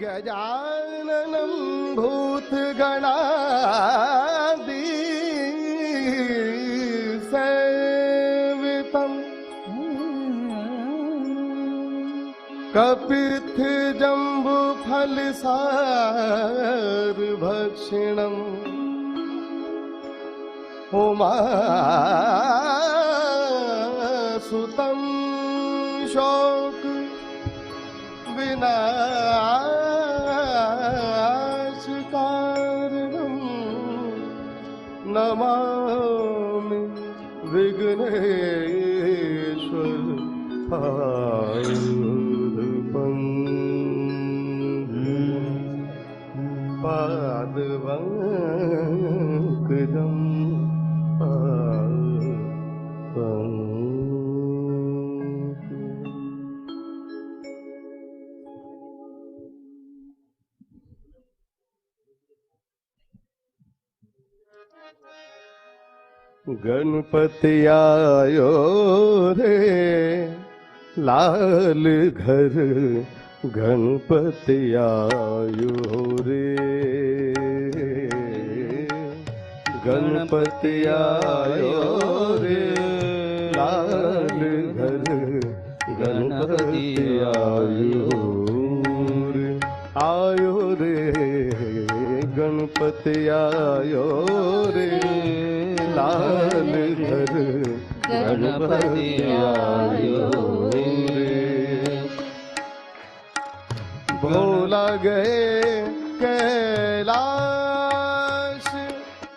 गजाननं भूतगणादि सेवितं कपित्थजम्बुफलसारभक्षिणम् उमासुतं शोक विनाशकारणं नमामि विघ्नेश्वर पादपङ्कजम् गणपति आयो रे लाल घर, गणपति आयो रे, गणपति आयो रे लाल घर, गणपति आयो रे, आयो रे गणपति आयो रे लाल घर, गणपति आयो रे। भोला गए कैलाश,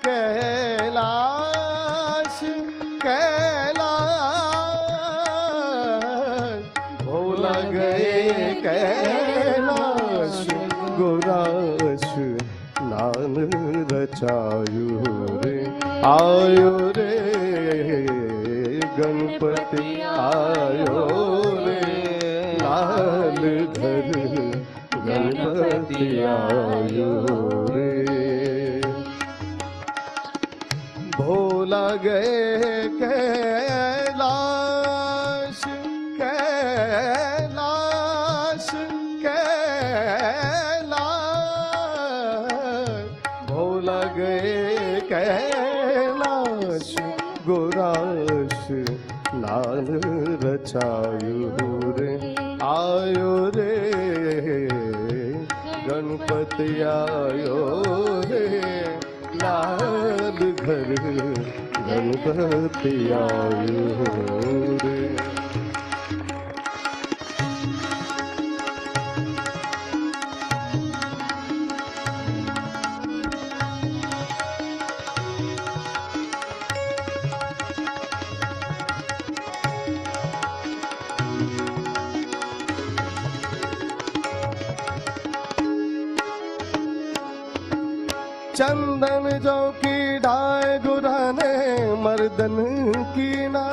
कैलाश, कैलाश, भोला गए कैलाश, गुराश नान रचायो रे, आयो रे गणपति आयो रे लाल घर, गणपति आयो रे। भोला गए कैलाश, कैलाश, कैलाश, भोला गए कैलाश, गुराश नान रचायो रे, आयो रे गणपति आयो रे लाल घर, गणपति आयो रे। चंदन जो की डाय गुराने मर्दन की ना,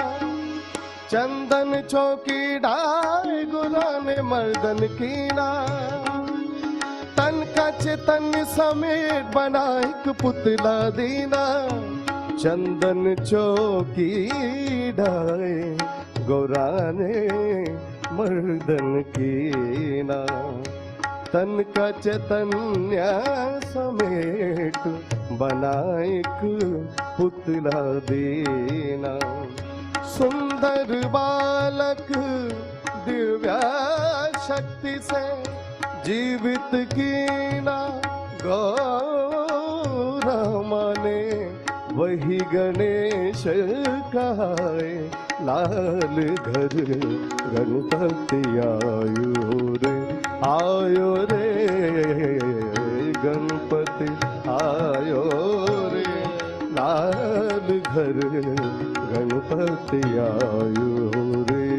चंदन चौकी डाय गुराने मर्दन की ना, तन का चेतन समेत बना एक पुतला दीना, चंदन चौकी डाय गुराने मर्दन की ना, तन का चैतन्य समेत बना एक पुतला देना, सुंदर बालक दिव्या शक्ति से जीवित कीना, गौरमा ने वही गणेश कहाए लाल घर, गणपति आयो रे, आयो रे गणपति आयो रे लाल घर, गणपति आयो रे।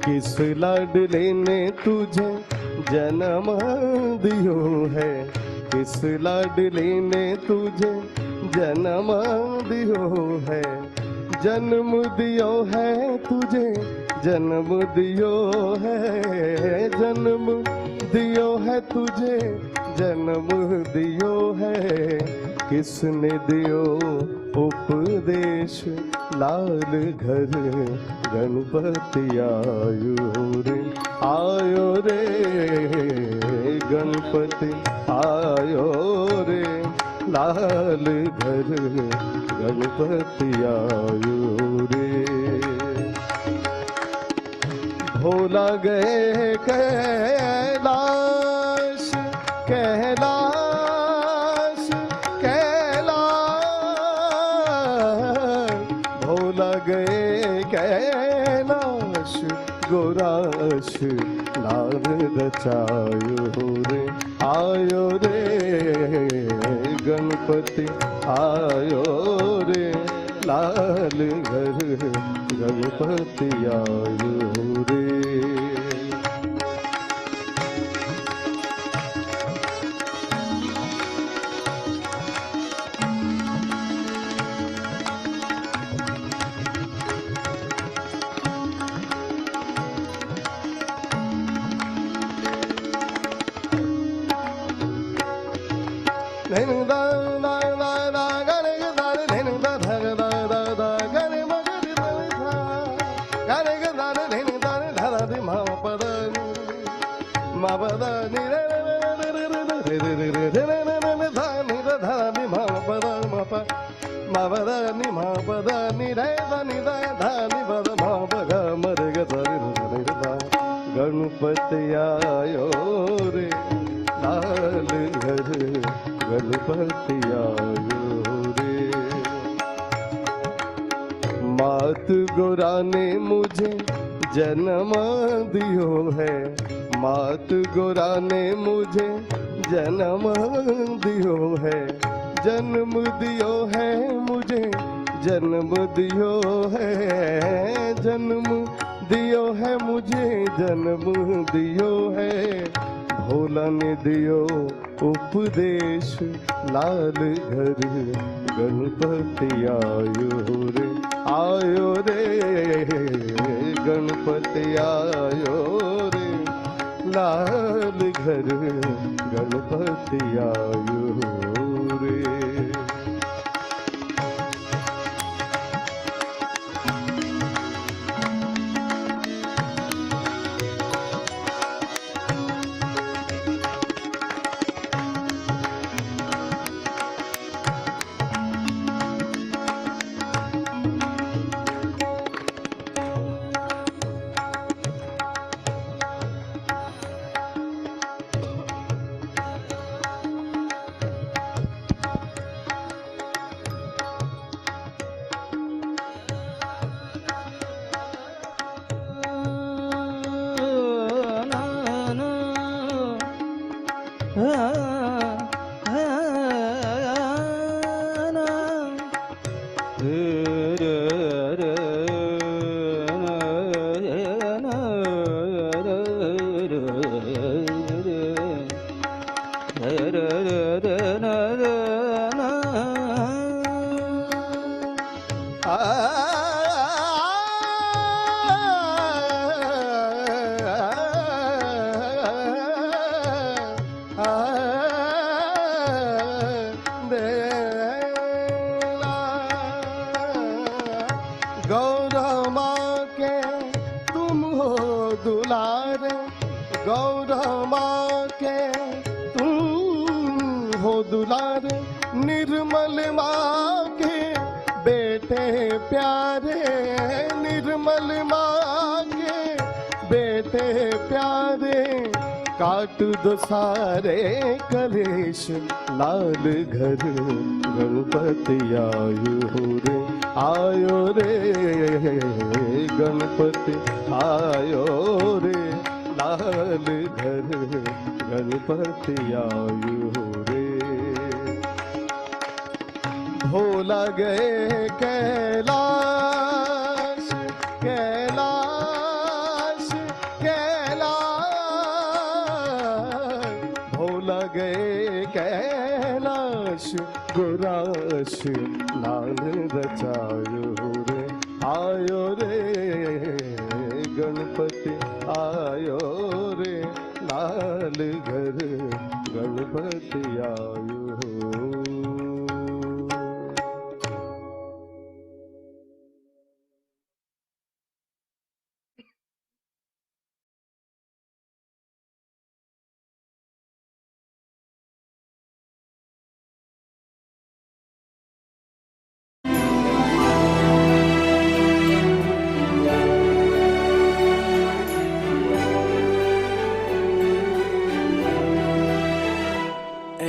किस लाडले ने तुझे जन्म दियो है, किस लाडले ने तुझे जन्म दियो है, जन्म दियो है तुझे, जन्म दियो है, जन्म दियो है तुझे, जन्म दियो है। किसने दियो उपदेश, लाल घर गणपति आयो रे, आयो रे गणपति आयो रे, लाल घर गणपति आयो रे। भोला गए कैलाश, कैलाश, कैलाश, भोला गए कैलाश, गोराश नार रचायो रे, आयो रे गणपति आयो रे, लाल घर गणपति आयो रे। गणपति आयो रे, लाल घर गणपति आयो रे। मात गोरा ने मुझे जन्म दियो है, मात गोरा ने मुझे जन्म दियो है, जन्म दियो है मुझे, जन्म दियो है, जन्म दियो है मुझे, जन्म दियो है। भोला ने दियो उपदेश, लाल घर गणपति आयो रे, आयो रे गणपति आयो रे, लाल घर गणपति आयो रे। निर्मल माँ के बेटे प्यारे, निर्मल माँ के बेटे प्यारे, काट दो सारे कलेश, लाल घर गणपति आयो रे, आयो रे गणपति आयो रे, लाल घर गणपति आयो रे। भोला गए कैलाश, कैलाश, कैलाश, भोला गए गए कैलाश गुराश लाल रचायो रे आयो रे गणपति आयो रे लाल घर गणपति आयो।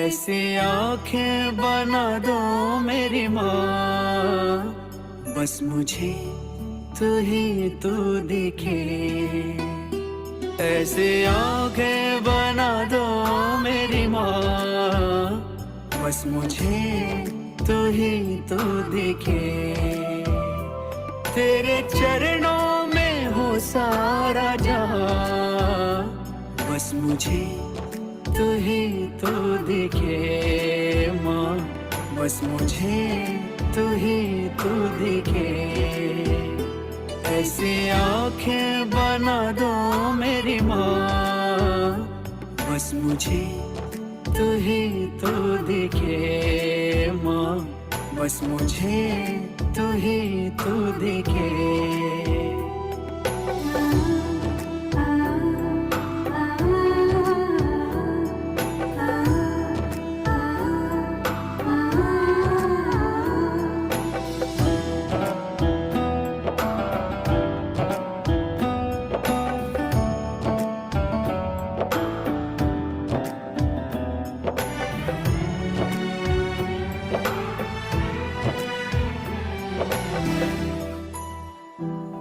ऐसी आंखें बना दो मेरी माँ, बस मुझे तू ही तू दिखे। ऐसी आंखें बना दो मेरी माँ, बस मुझे तू ही तू दिखे। तेरे चरणों में हो सारा जहां, बस मुझे तू ही तू दिखे माँ, बस मुझे तू ही तू दिखे। ऐसी आंखें बना दो मेरी माँ, बस मुझे तू ही तू दिखे माँ, बस मुझे तू ही तू दिखे।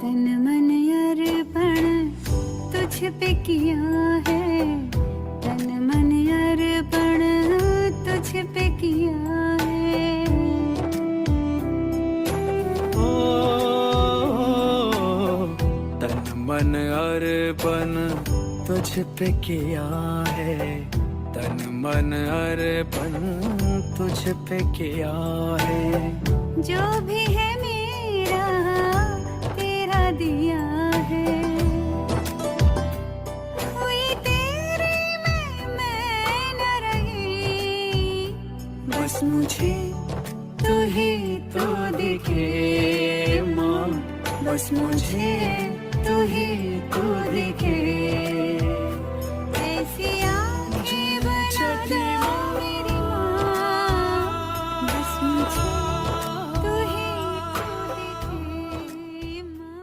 तन मन अर्पण तुझ पे किया है, तन मन अर्पण तुझ पे किया है। ओ तन मन अर्पण तुझ पे किया है, तन मन अर्पण तुझ पे किया है। जो भी है मेरा तेरा दिया है, हुई तेरी मैं न रही। बस मुझे तू ही तू दिखे माँ, बस मुझे तू ही तू दिखे। ऐसी आंखें बना दो मेरी माँ, बस मुझे तू ही तू दिखे माँ।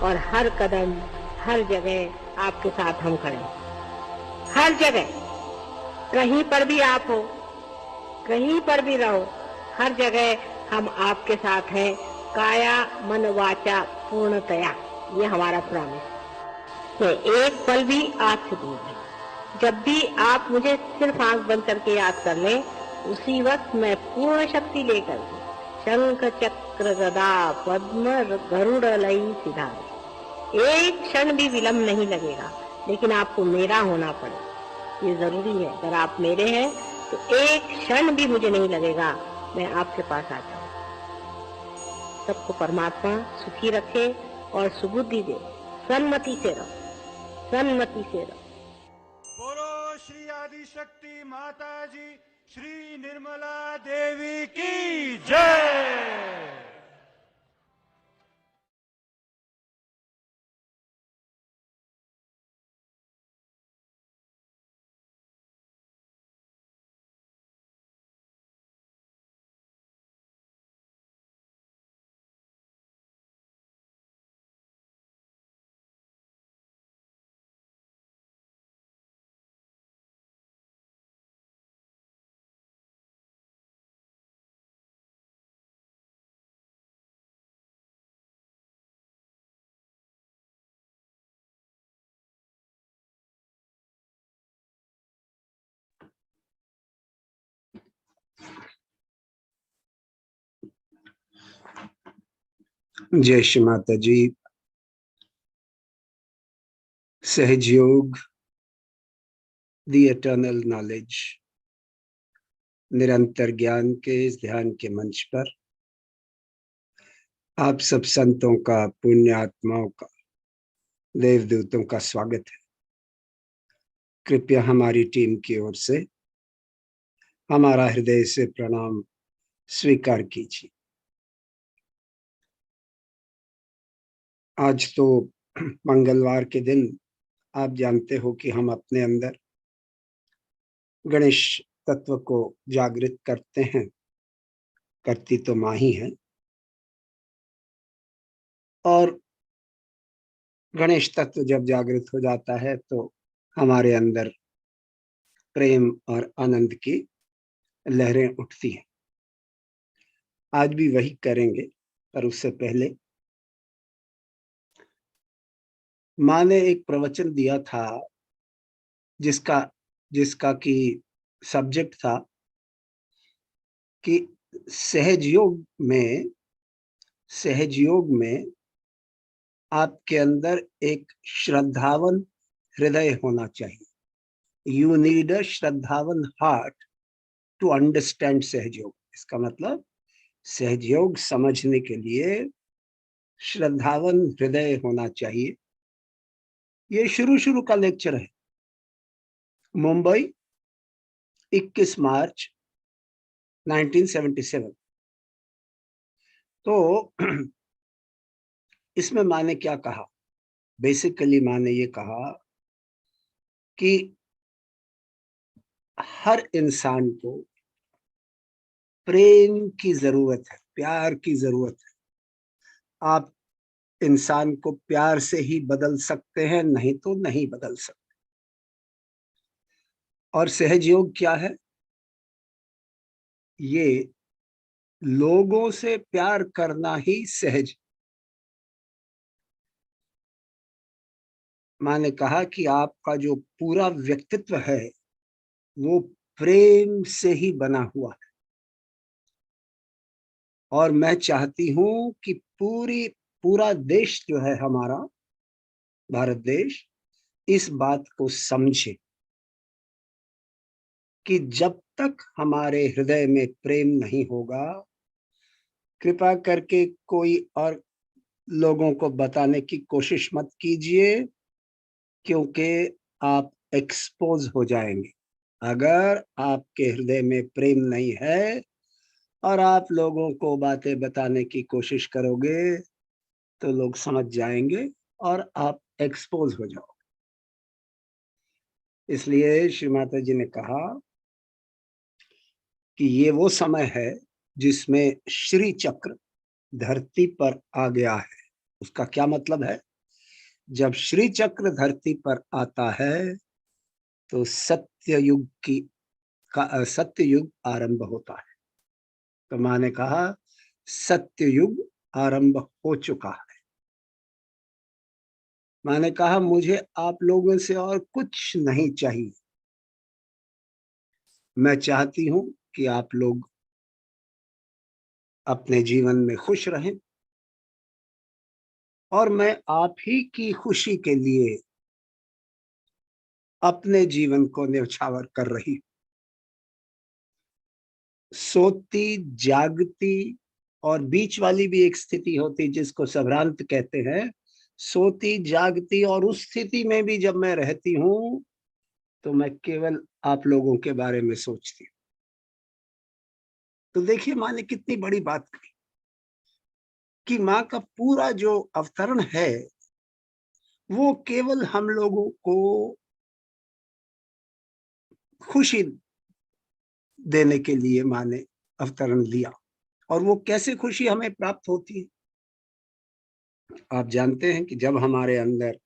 और हर कदम हर जगह आपके साथ हम खड़े हैं। हर जगह, कहीं पर भी आप हो, कहीं पर भी रहो, हर जगह हम आपके साथ हैं, काया मन वाचा पूर्णतया। ये हमारा प्रॉमिस है। एक पल भी आपसे दूर नहीं। जब भी आप मुझे सिर्फ आंख बंद करके याद कर लें, उसी वक्त मैं पूर्ण शक्ति लेकर के शंख चक्र गदा पद्म गरुड़ लई सिधारे। एक क्षण भी विलंब नहीं लगेगा, लेकिन आपको मेरा होना पड़े, ये जरूरी है। अगर आप मेरे हैं तो एक क्षण भी मुझे नहीं लगेगा, मैं आपके पास आता हूँ। सबको परमात्मा सुखी रखे और सुबुद्धि दे। सन्मति से रहो, सन्मति से रहो। बोलो श्री आदि शक्ति माता जी श्री निर्मला देवी की जय। जय श्री माता जी। सहजयोग, द एटर्नल नॉलेज, निरंतर ज्ञान के इस ध्यान के मंच पर आप सब संतों का, पुण्य आत्माओं का, देवदूतों का स्वागत है। कृपया हमारी टीम की ओर से हमारा हृदय से प्रणाम स्वीकार कीजिए। आज तो मंगलवार के दिन आप जानते हो कि हम अपने अंदर गणेश तत्व को जागृत करते हैं। करती तो माँ ही है, और गणेश तत्व जब जागृत हो जाता है तो हमारे अंदर प्रेम और आनंद की लहरें उठती हैं। आज भी वही करेंगे, पर उससे पहले माँ ने एक प्रवचन दिया था जिसका कि सब्जेक्ट था कि सहजयोग में आपके अंदर एक श्रद्धावन हृदय होना चाहिए। You need a shraddhavan heart to understand Sahajayoga. इसका मतलब सहजयोग समझने के लिए श्रद्धावन हृदय होना चाहिए। ये शुरू का लेक्चर है। मुंबई 21 मार्च 1977। तो इसमें माँ ने क्या कहा? बेसिकली माँ ने ये कहा कि हर इंसान को प्रेम की जरूरत है, प्यार की जरूरत है। आप इंसान को प्यार से ही बदल सकते हैं, नहीं तो नहीं बदल सकते। और सहजयोग क्या है? ये लोगों से प्यार करना ही सहज। माँ ने कहा कि आपका जो पूरा व्यक्तित्व है वो प्रेम से ही बना हुआ है, और मैं चाहती हूं कि पूरा देश जो है हमारा भारत देश इस बात को समझे कि जब तक हमारे हृदय में प्रेम नहीं होगा, कृपा करके कोई और लोगों को बताने की कोशिश मत कीजिए, क्योंकि आप एक्सपोज हो जाएंगे। अगर आपके हृदय में प्रेम नहीं है और आप लोगों को बातें बताने की कोशिश करोगे तो लोग समझ जाएंगे और आप एक्सपोज हो जाओगे। इसलिए श्री माता जी ने कहा कि ये वो समय है जिसमें श्री चक्र धरती पर आ गया है। उसका क्या मतलब है? जब श्री चक्र धरती पर आता है तो सत्ययुग आरंभ होता है। तो माँ ने कहा सत्ययुग आरंभ हो चुका है। माँ ने कहा मुझे आप लोगों से और कुछ नहीं चाहिए, मैं चाहती हूं कि आप लोग अपने जीवन में खुश रहें और मैं आप ही की खुशी के लिए अपने जीवन को न्यौछावर कर रही हूं। सोती जागती और बीच वाली भी एक स्थिति होती जिसको सभ्रांत कहते हैं। सोती जागती और उस स्थिति में भी जब मैं रहती हूं तो मैं केवल आप लोगों के बारे में सोचती हूं। तो देखिए माँ ने कितनी बड़ी बात कही कि माँ का पूरा जो अवतरण है वो केवल हम लोगों को खुशी देने के लिए माँ ने अवतरण लिया। और वो कैसे खुशी हमें प्राप्त होती है? आप जानते हैं कि जब हमारे अंदर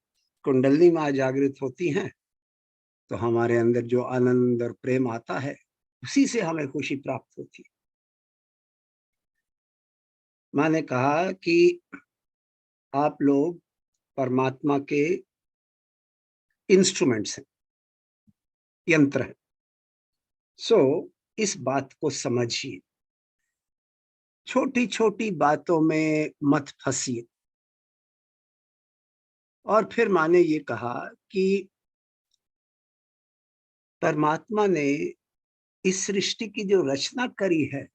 कुंडली माँ जागृत होती हैं तो हमारे अंदर जो आनंद और प्रेम आता है उसी से हमें खुशी प्राप्त होती है। माँ ने कहा कि आप लोग परमात्मा के इंस्ट्रूमेंट्स हैं, यंत्र हैं। सो इस बात को समझिए, छोटी छोटी बातों में मत फंसिए। और फिर माँ ने ये कहा कि परमात्मा ने इस सृष्टि की जो रचना करी है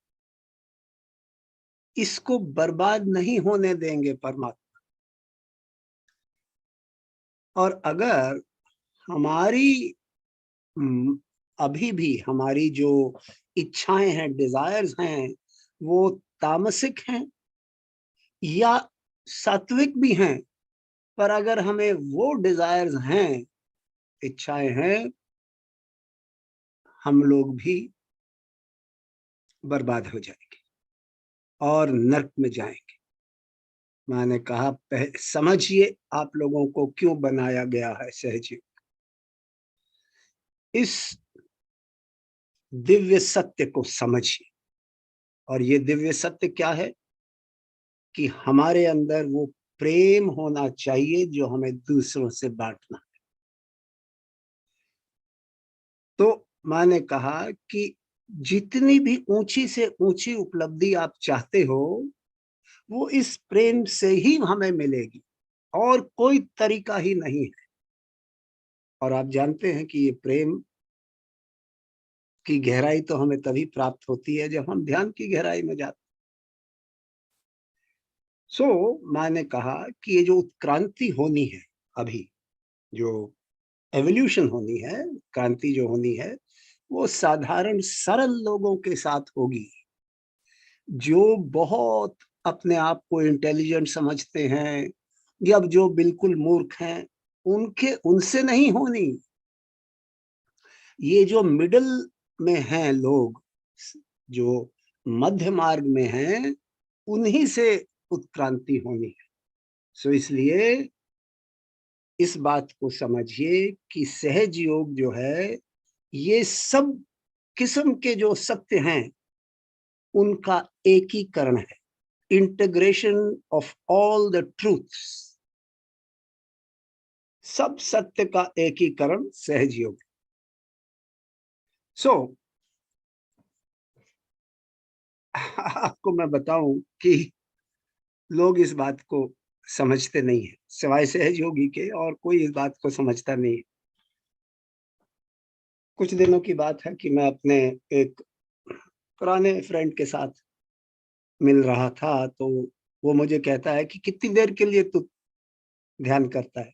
इसको बर्बाद नहीं होने देंगे परमात्मा। और अगर हमारी अभी भी हमारी जो इच्छाएं हैं, डिजायर्स हैं, वो तामसिक हैं या सात्विक भी हैं, पर अगर हमें वो डिजायर्स हैं, इच्छाएं हैं, हम लोग भी बर्बाद हो जाएंगे और नरक में जाएंगे। मैंने कहा समझिए आप लोगों को क्यों बनाया गया है सहज योग। इस दिव्य सत्य को समझिए। और ये दिव्य सत्य क्या है कि हमारे अंदर वो प्रेम होना चाहिए जो हमें दूसरों से बांटना है। तो मैंने कहा कि जितनी भी ऊंची से ऊंची उपलब्धि आप चाहते हो वो इस प्रेम से ही हमें मिलेगी और कोई तरीका ही नहीं है। और आप जानते हैं कि ये प्रेम की गहराई तो हमें तभी प्राप्त होती है जब हम ध्यान की गहराई में जाते। सो मैंने कहा कि ये जो उत्क्रांति होनी है, अभी जो एवोल्यूशन होनी है, क्रांति जो होनी है, वो साधारण सरल लोगों के साथ होगी जो बहुत अपने आप को इंटेलिजेंट समझते हैं या जो बिल्कुल मूर्ख हैं, उनसे नहीं होनी। ये जो मिडिल में हैं लोग, जो मध्य मार्ग में हैं, उन्हीं से उत्क्रांति होनी है। सो इसलिए इस बात को समझिए कि सहज योग जो है ये सब किस्म के जो सत्य हैं उनका एकीकरण है, integration of all the truths. सब सत्य का एकीकरण सहज योग। सो आपको मैं बताऊं कि लोग इस बात को समझते नहीं है, सिवाय सहज योगी के और कोई इस बात को समझता नहीं है। कुछ दिनों की बात है कि मैं अपने एक पुराने फ्रेंड के साथ मिल रहा था, तो वो मुझे कहता है कि कितनी देर के लिए तू ध्यान करता है?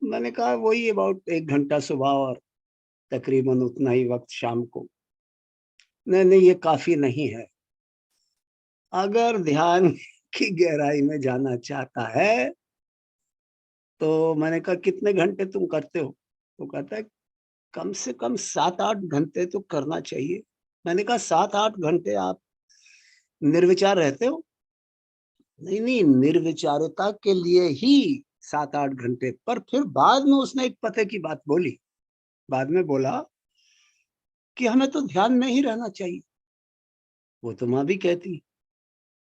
मैंने कहा वही अबाउट 1 घंटा सुबह और तकरीबन उतना ही वक्त शाम को। नहीं, ये काफी नहीं है। अगर ध्यान की गहराई में जाना चाहता है तो मैंने कहा कितने घंटे तुम करते हो? तो कहता है कम से कम 7-8 घंटे तो करना चाहिए। मैंने कहा 7-8 घंटे आप निर्विचार रहते हो? नहीं, निर्विचारता के लिए ही 7-8 घंटे। पर फिर बाद में उसने एक पते की बात बोली। बाद में बोला कि हमें तो ध्यान में ही रहना चाहिए। वो तो माँ भी कहती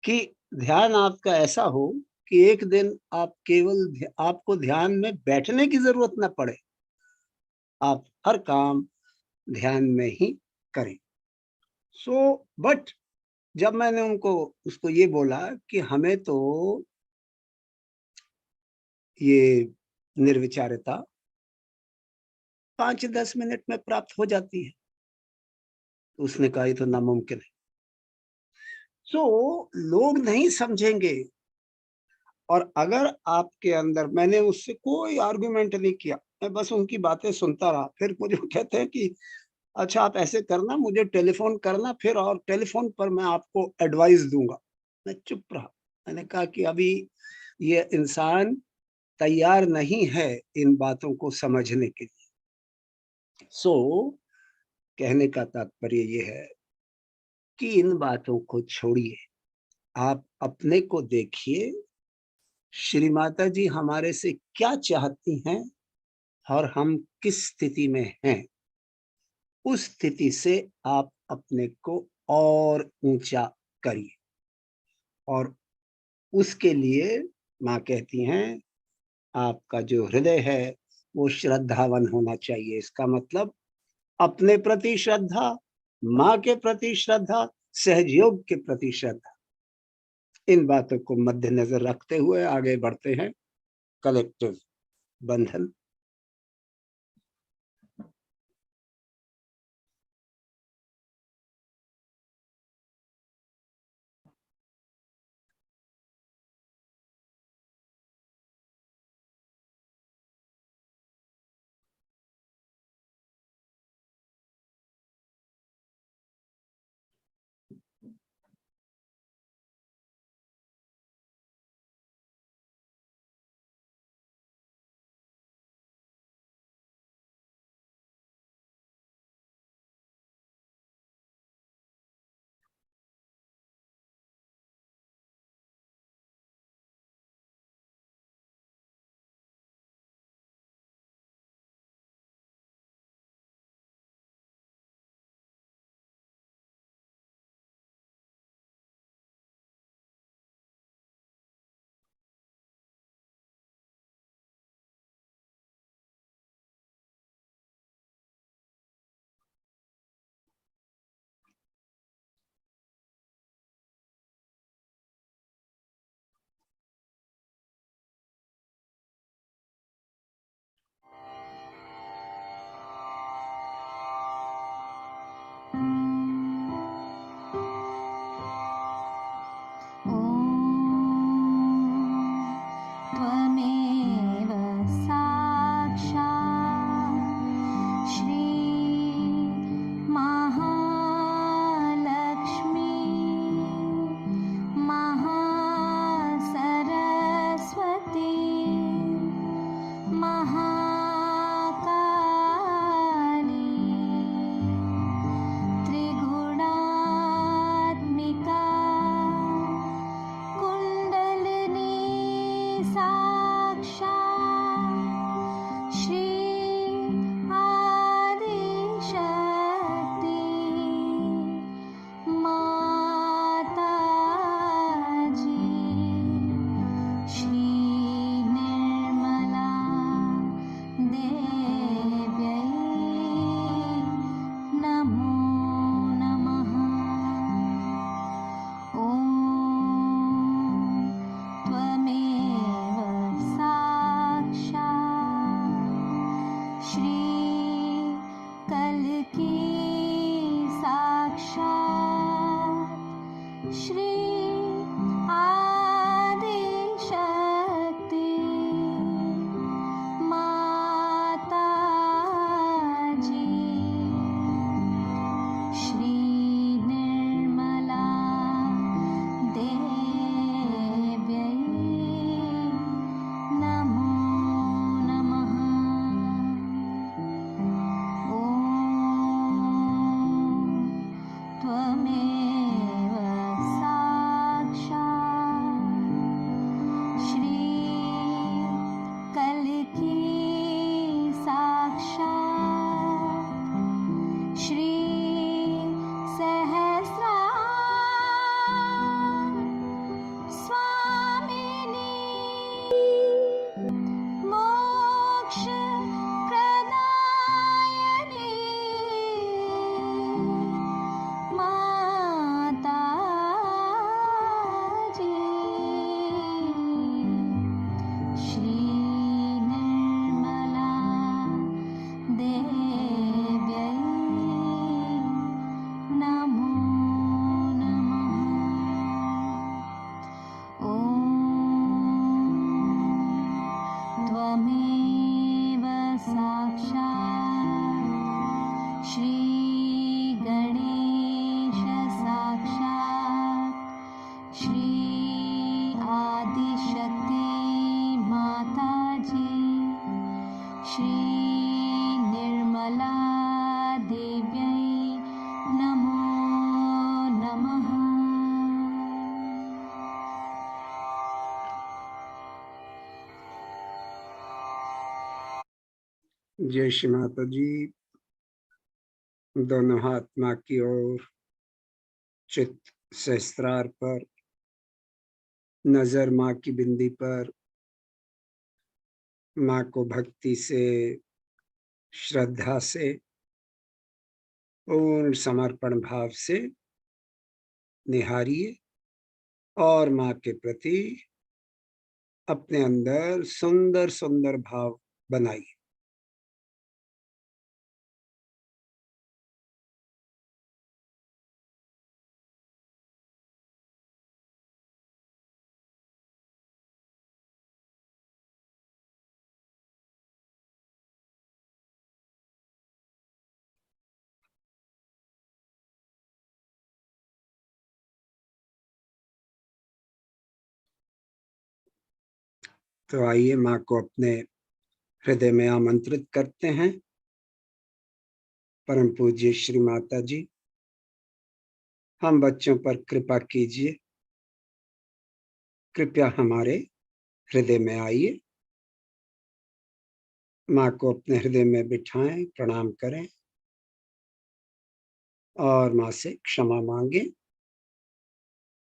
कि ध्यान आपका ऐसा हो कि एक दिन आप केवल आपको ध्यान में बैठने की जरूरत ना पड़े, आप हर काम ध्यान में ही करें। बट जब मैंने उसको ये बोला कि हमें तो ये निर्विचारता 5-10 मिनट में प्राप्त हो जाती है, उसने कहा ये तो नामुमकिन है। लोग नहीं समझेंगे। और अगर आपके अंदर, मैंने उससे कोई आर्गुमेंट नहीं किया, मैं बस उनकी बातें सुनता रहा। फिर मुझे कहते हैं कि अच्छा आप ऐसे करना, मुझे टेलीफोन करना फिर, और टेलीफोन पर मैं आपको एडवाइस दूंगा। मैं चुप रहा। मैंने कहा कि अभी ये इंसान तैयार नहीं है इन बातों को समझने के लिए। कहने का तात्पर्य ये है कि इन बातों को छोड़िए, आप अपने को देखिए, श्री माता जी हमारे से क्या चाहती हैं और हम किस स्थिति में हैं। उस स्थिति से आप अपने को और ऊंचा करिए। और उसके लिए माँ कहती हैं आपका जो हृदय है वो श्रद्धावान होना चाहिए। इसका मतलब अपने प्रति श्रद्धा, माँ के प्रति श्रद्धा, सहजयोग के प्रति श्रद्धा। इन बातों को मद्देनजर रखते हुए आगे बढ़ते हैं। कलेक्टिव बंधन। त्वमेव साक्षात् श्री महालक्ष्मी महासरस्वती महाकाली त्रिगुणात्मिका कुण्डलिनी साक्षात् श्री आदिशक्ति माताजी श्री निर्मला देव्यै नमो नमः। ॐ त्वमेव साक्षात् श्री कल्की साक्षात् श्री आदिशक्ति माताजी श्री निर्मला देव्यै नमो नमः। ॐ त्वमेव साक्षात् श्री जय श्री माता जी। दोनों हाथ माँ की ओर, चित्त सहस्त्रार पर, नजर माँ की बिंदी पर, माँ को भक्ति से, श्रद्धा से, पूर्ण समर्पण भाव से निहारिए और माँ के प्रति अपने अंदर सुंदर सुंदर भाव बनाइए। तो आइए माँ को अपने हृदय में आमंत्रित करते हैं। परम पूज्य श्री माता जी, हम बच्चों पर कृपा कीजिए। कृपया हमारे हृदय में आइए। माँ को अपने हृदय में बिठाएं, प्रणाम करें और माँ से क्षमा मांगे।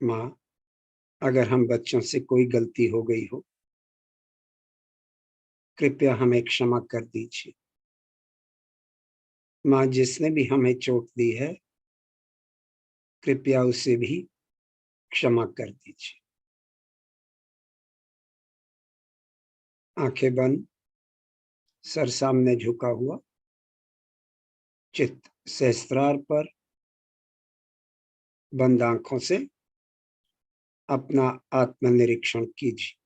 माँ, अगर हम बच्चों से कोई गलती हो गई हो, कृपया हमें क्षमा कर दीजिए। माँ, जिसने भी हमें चोट दी है, कृपया उसे भी क्षमा कर दीजिए। आंखें बंद, सर सामने झुका हुआ, चित्त सहस्त्रार पर, बंद आंखों से अपना आत्मनिरीक्षण कीजिए।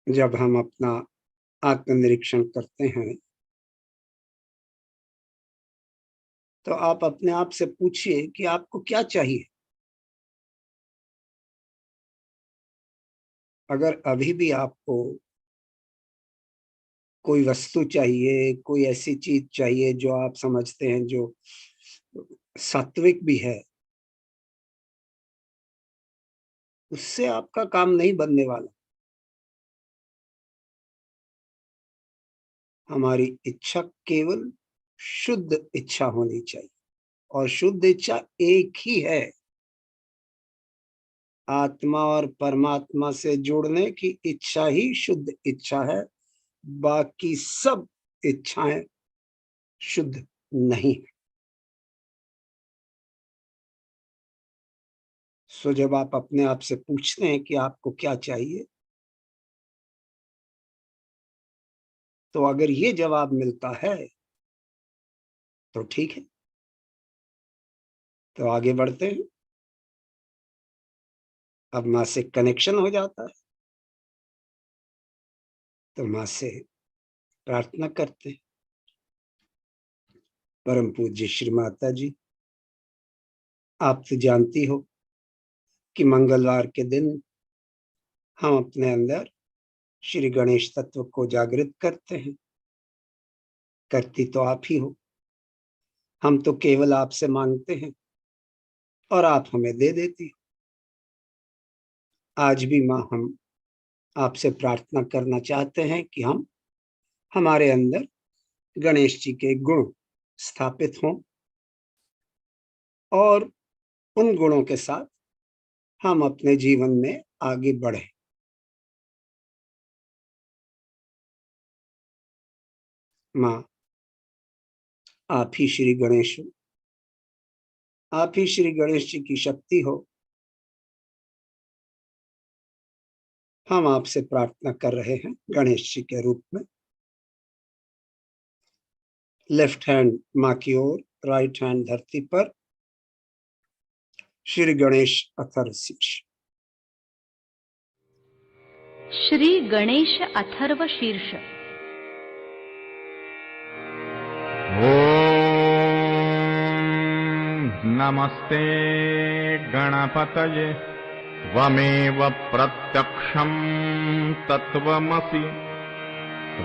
जब हम अपना आत्मनिरीक्षण करते हैं तो आप अपने आप से पूछिए कि आपको क्या चाहिए। अगर अभी भी आपको कोई वस्तु चाहिए, कोई ऐसी चीज चाहिए जो आप समझते हैं जो सात्विक भी है, उससे आपका काम नहीं बनने वाला। हमारी इच्छा केवल शुद्ध इच्छा होनी चाहिए, और शुद्ध इच्छा एक ही है, आत्मा और परमात्मा से जुड़ने की इच्छा ही शुद्ध इच्छा है। बाकी सब इच्छाएं शुद्ध नहीं है। सो जब आप अपने आप से पूछते हैं कि आपको क्या चाहिए, तो अगर ये जवाब मिलता है तो ठीक है, तो आगे बढ़ते हैं। अब माँ से कनेक्शन हो जाता है तो माँ से प्रार्थना करते हैं। परम पूज्य श्री माता जी, आप तो जानती हो कि मंगलवार के दिन हम अपने अंदर श्री गणेश तत्व को जागृत करते हैं। करती तो आप ही हो, हम तो केवल आपसे मांगते हैं और आप हमें दे देती हो। आज भी माँ, हम आपसे प्रार्थना करना चाहते हैं कि हमारे अंदर गणेश जी के गुण स्थापित हों और उन गुणों के साथ हम अपने जीवन में आगे बढ़ें। माँ, आप ही श्री गणेश हो, आप ही श्री गणेश जी की शक्ति हो। हम आपसे प्रार्थना कर रहे हैं गणेश जी के रूप में। लेफ्ट हैंड माँ की ओर, राइट हैंड धरती पर, श्री गणेश अथर्व शीर्ष। श्री गणेश अथर्व शीर्ष। नमस्ते गणपतये त्वमेव प्रत्यक्षं तत्त्वमसि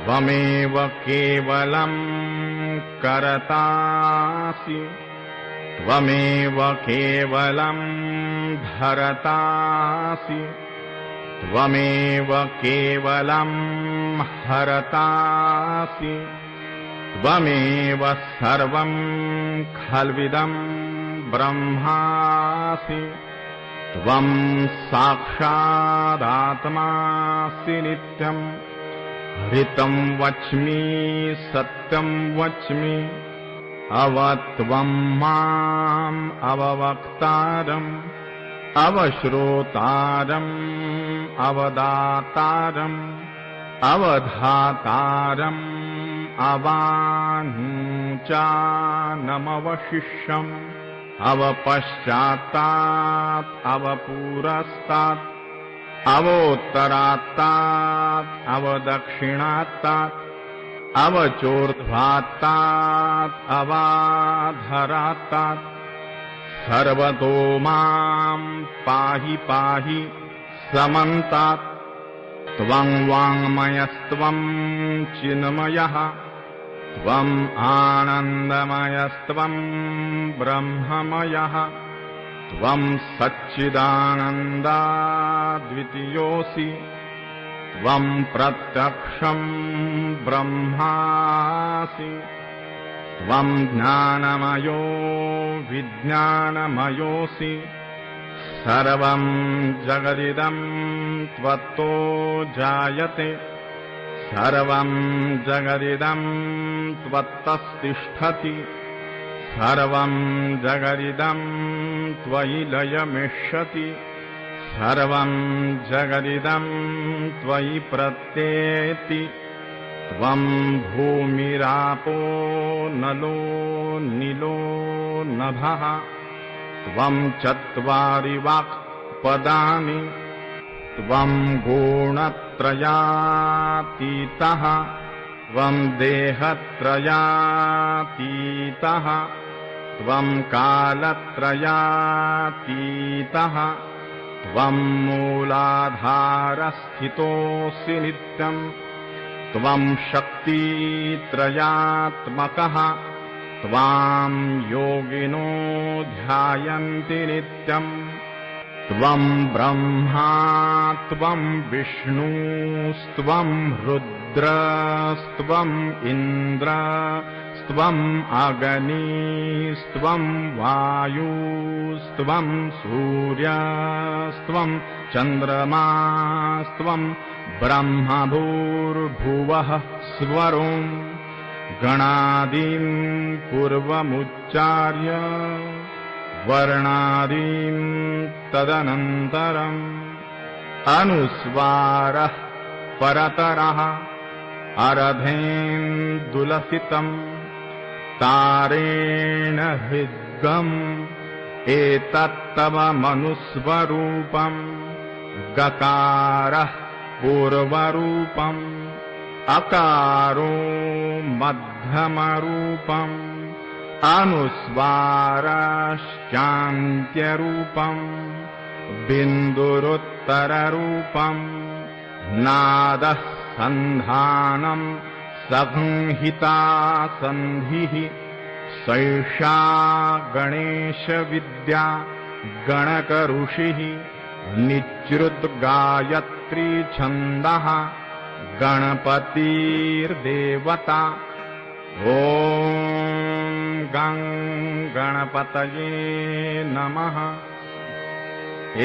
त्वमेव केवलं करतासि त्वमेव केवलं धरतासि त्वमेव केवलं हरतासि त्वमेव सर्वं खल्विदं ब्रह्मासि त्वं साक्षादात्मासि नित्यं हृतं वच्मि सत्यं वच्मि अवत्वं माम् अववक्तारम् अवश्रोतारम् अवदातारम् अवधातारम् अवानुचानमवशिष्यम् अवपश्चात्तात् अवपुरस्तात् अवोत्तरात्तात् अवदक्षिणात्तात् अवचोर्ध्वात्तात् अवाधरात्तात् सर्वतो मां पाहि पाहि समन्तात् त्वं वाङ्मयस्त्वं चिन्मयः त्वम् आनन्दमयस्त्वं ब्रह्ममयः त्वं सच्चिदानन्दाद्वितीयोऽसि त्वं प्रत्यक्षं ब्रह्मासि त्वं ज्ञानमयो विज्ञानमयोऽसि सर्वं जगदिदं त्वत्तो जायते सर्वं जगदिदं त्वत्तस्तिष्ठति सर्वं जगदिदं त्वयि लयमिष्यति सर्वं जगदिदं त्वयि प्रत्येति त्वं भूमिरापो नलो निलो नभः त्वं चत्वारि वाक्पदानि त्वं गुणत्रयातीतः त्वं देहत्रयातीतः त्वं कालत्रयातीतः त्वं मूलाधारस्थितोऽसि नित्यम् त्वं शक्तित्रयात्मकः त्वां योगिनो ध्यायन्ति नित्यम् त्वं ब्रह्मा त्वं विष्णुस्त्वं रुद्रस्त्वम् इन्द्रस्त्वम् अग्निस्त्वं वायुस्त्वं सूर्यस्त्वं चन्द्रमास्त्वं ब्रह्मभूर्भुवः स्वरों गणादीन् पूर्वमुच्चार्य वर्णादीन् तदनन्तरम् अनुस्वारः परतरः अरधेन्दुलसितम् तारेण हृद्गम् एतत्तव मनुस्वरूपम् गकारः पूर्वरूपम् अकारो मध्यमरूपम् अनुस्वारश्चान्त्यरूपम् बिन्दुरुत्तररूपम् नादः सन्धानम् संहिता सन्धिः सैषा गणेशविद्या गणकऋषिः निच्रुतगायत्री छन्दः गणपतिर्देवता ॐ गं गणपतये नमः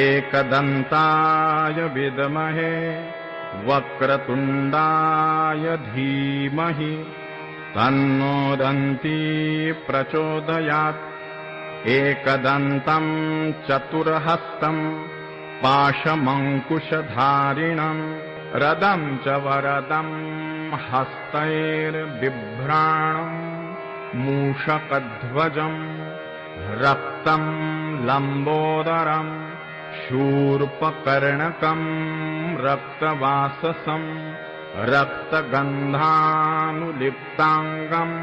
एकदन्ताय विद्महे वक्रतुण्डाय धीमहि तन्नो दन्ती प्रचोदयात् एकदन्तं चतुर्हस्तं पाशमङ्कुशधारिणम् रदं च वरदं हस्तैर्बिभ्राणं मूषकध्वजं रक्तं लम्बोदरं शूर्पकर्णकम् रक्तवाससं रक्तगन्धानुलिप्ताङ्गम्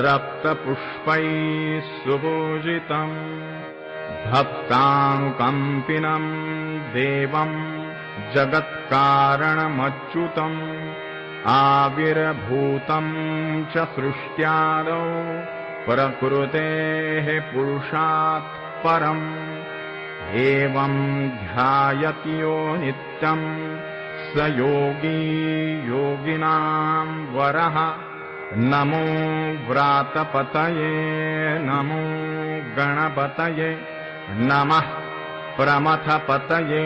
रक्तपुष्पैः सुपूजितम् भक्तानुकम्पिनं देवं जगत्कारणमच्युतम् आविर्भूतं च सृष्ट्यादौ प्रकृतेः पुरुषात् परम् एवं ध्यायति यो नित्यं स योगी योगिनां वरः नमो व्रातपतये नमो गणपतये नमः प्रमथपतये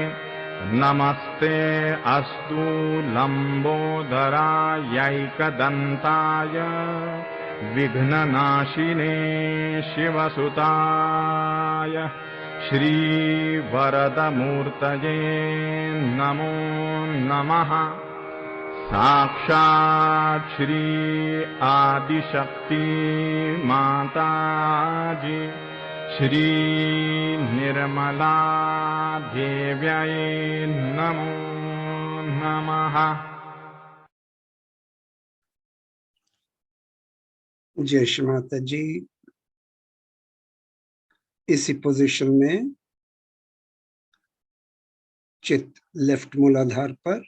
नमस्ते अस्तु लम्बोदरायैकदन्ताय विघ्ननाशिने शिवसुताय श्रीवरदमूर्तये नमो नमः। साक्षात् श्री आदिशक्ति माताजी श्री निर्मला देव्यै नमो नमः। जय श्री माता जी। इसी पोजीशन में चित्त लेफ्ट मूलाधार पर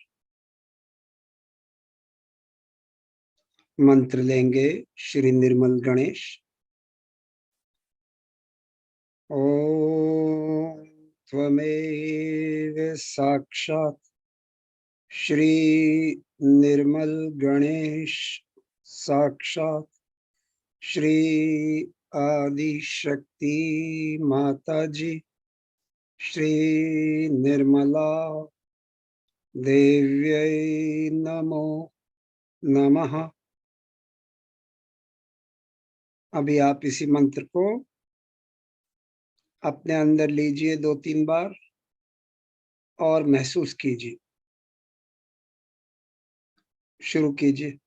मंत्र लेंगे श्री निर्मल गणेश। ओम त्वमेव साक्षात् श्री निर्मल गणेश साक्षात् श्री आदि शक्ति माता जी श्री निर्मला देव्यै नमो नमः। अभी आप इसी मंत्र को अपने अंदर लीजिए 2-3 बार और महसूस कीजिए। शुरू कीजिए।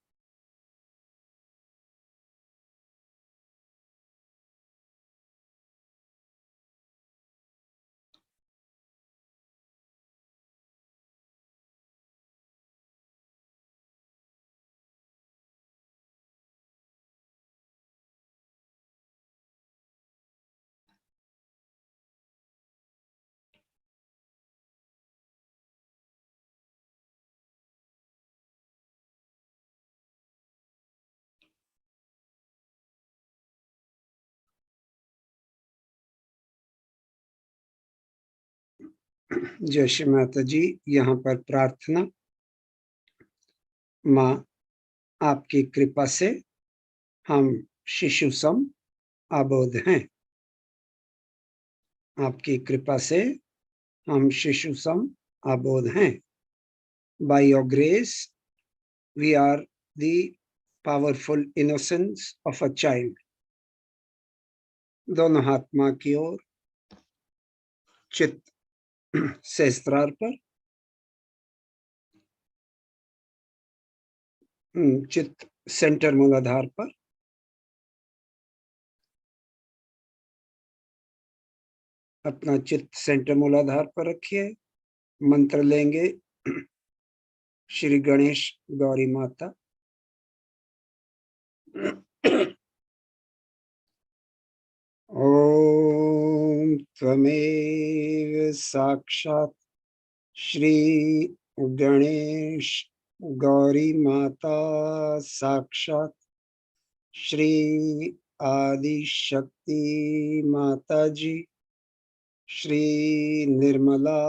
जय श्री माता जी। यहाँ पर प्रार्थना। माँ, आपकी कृपा से हम शिशु सम आबोध हैं। आपकी कृपा से हम शिशु सम आबोध हैं। By your grace, we are the powerful innocence of a child. दोनों हाथ माँ की ओर, चित्त सहस्त्रार पर, चित्त सेंटर मूलाधार पर। अपना चित्त सेंटर मूलाधार पर रखिए। मंत्र लेंगे श्री गणेश गौरी माता। ओम त्वमेव साक्षात् श्री गणेश गौरी माता साक्षात् श्री आदि शक्ति माता जी श्री निर्मला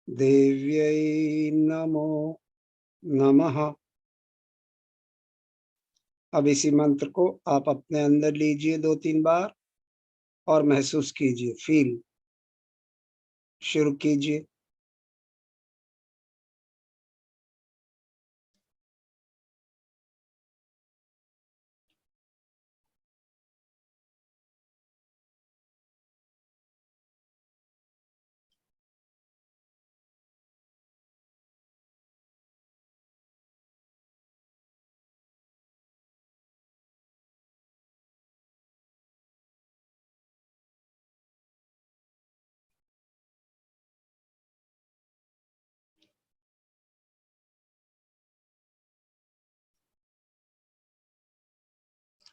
देव्यै नमो नमः। अब इसी मंत्र को आप अपने अंदर लीजिए 2-3 बार और महसूस कीजिए। फील। शुरू कीजिए।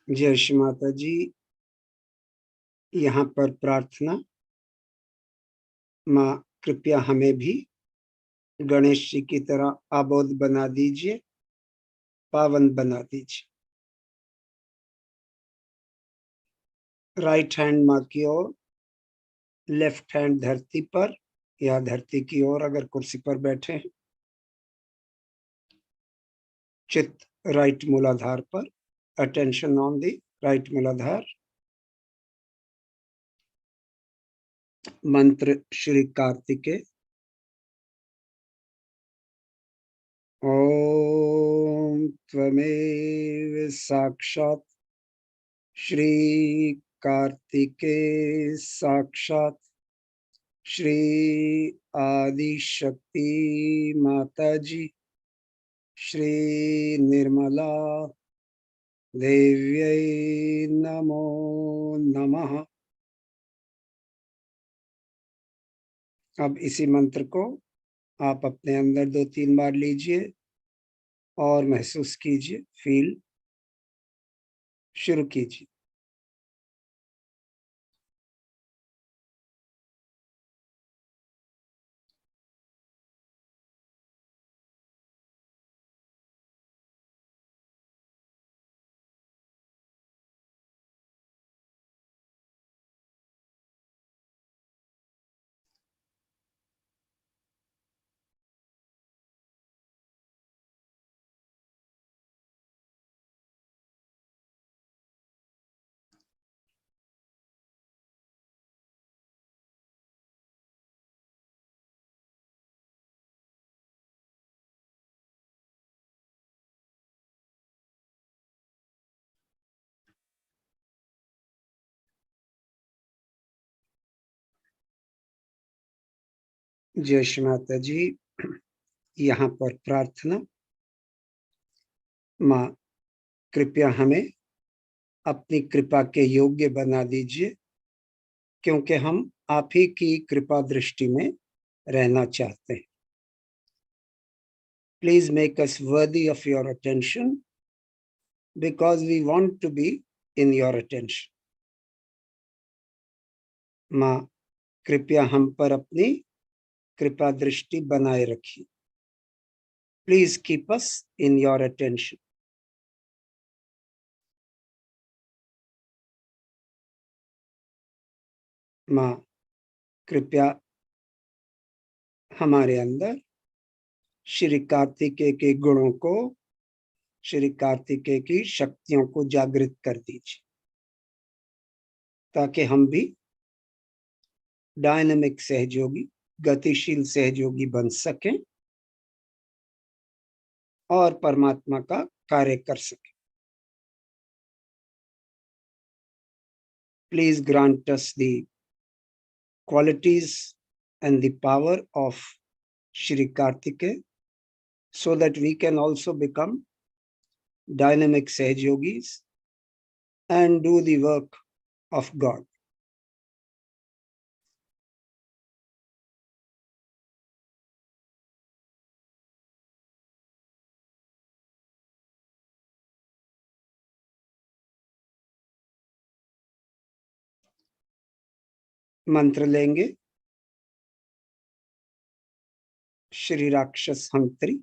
जय श्री माता जी। यहाँ पर प्रार्थना, माँ कृपया हमें भी गणेश जी की तरह आबोध बना दीजिए, पावन बना दीजिए। राइट हैंड माँ की ओर, लेफ्ट हैंड धरती पर या धरती की ओर अगर कुर्सी पर बैठे हैं। चित्त राइट मूलाधार पर, अटेंशन ऑन द राइट मूलाधार। मंत्र श्री कार्तिकेय। ओम त्वमेव साक्षात् श्री कार्तिकेय साक्षात् श्री आदि शक्ति माता जी श्री निर्मला देव्यै नमो नमः। अब इसी मंत्र को आप अपने अंदर 2-3 बार लीजिए और महसूस कीजिए, फील शुरू कीजिए। जय श्री माता जी। यहाँ पर प्रार्थना, माँ कृपया हमें अपनी कृपा के योग्य बना दीजिए, क्योंकि हम आप ही की कृपा दृष्टि में रहना चाहते हैं। Please make us worthy of your attention, because we want to be in your attention. माँ कृपया हम पर अपनी कृपा दृष्टि बनाए रखिए। Please keep us in your attention. माँ कृपया हमारे अंदर श्री कार्तिकेय के गुणों को, श्री कार्तिकेय की शक्तियों को जागृत कर दीजिए, ताकि हम भी डायनामिक सहयोगी, गतिशील सहयोगी बन सकें और परमात्मा का कार्य कर सकें। Please grant us the qualities and the power of Shri Kartikeya, so that we can also become dynamic Sahajyogis and do the work of God. मंत्र लेंगे श्री राक्षस हंत्री।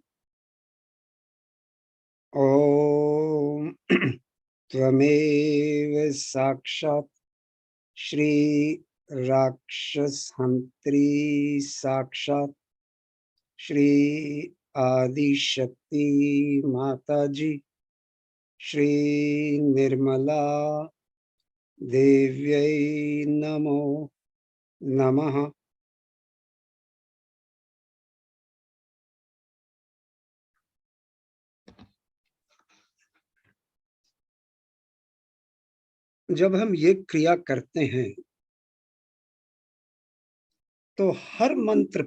ओम त्वमेव साक्षात् श्री राक्षस हंत्री साक्षात् श्री आदि शक्ति माता जी श्री निर्मला देव्यै नमो नमः। जब हम ये क्रिया करते हैं तो हर मंत्र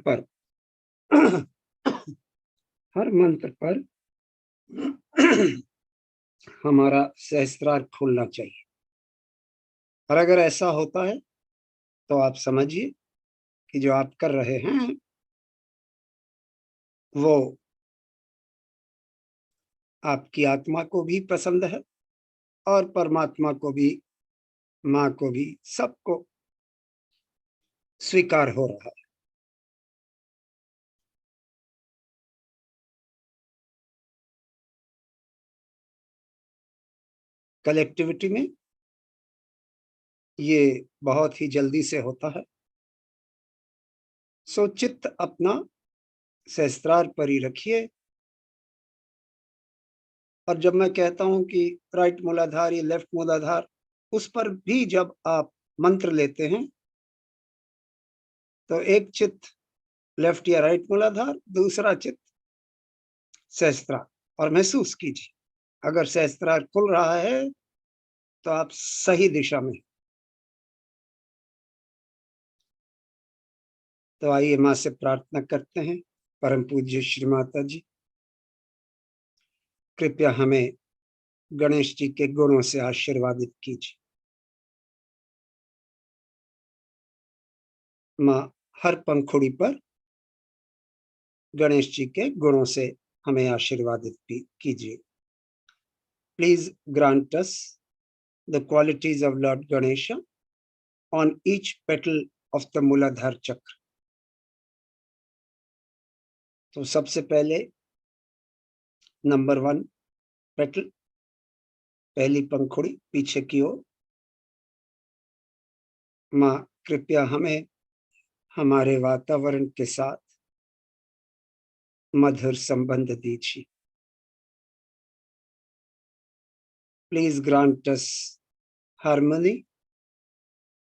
पर हमारा सहस्त्रार खुलना चाहिए। और अगर ऐसा होता है तो आप समझिए कि जो आप कर रहे हैं वो आपकी आत्मा को भी पसंद है और परमात्मा को भी, माँ को भी, सबको स्वीकार हो रहा है। कलेक्टिविटी में ये बहुत ही जल्दी से होता है। सो चित्त अपना सहस्त्रार पर ही रखिए। और जब मैं कहता हूं कि राइट मूलाधार या लेफ्ट मूलाधार, उस पर भी जब आप मंत्र लेते हैं तो एक चित्त लेफ्ट या राइट मूलाधार, दूसरा चित्त सहस्त्रार, और महसूस कीजिए अगर सहस्त्रार खुल रहा है तो आप सही दिशा में। तो आइए माँ से प्रार्थना करते हैं। परम पूज्य श्री माता जी, कृपया हमें गणेश जी के गुणों से आशीर्वादित कीजिए। माँ, हर पंखुड़ी पर गणेश जी के गुणों से हमें आशीर्वादित कीजिए। Please grant us the qualities of Lord Ganesh on each petal of the मूलाधार चक्र। तो सबसे पहले नंबर 1 पेटल, पहली पंखुड़ी पीछे की ओर। माँ, कृपया हमें हमारे वातावरण के साथ मधुर संबंध दीजिए। Please grant us harmony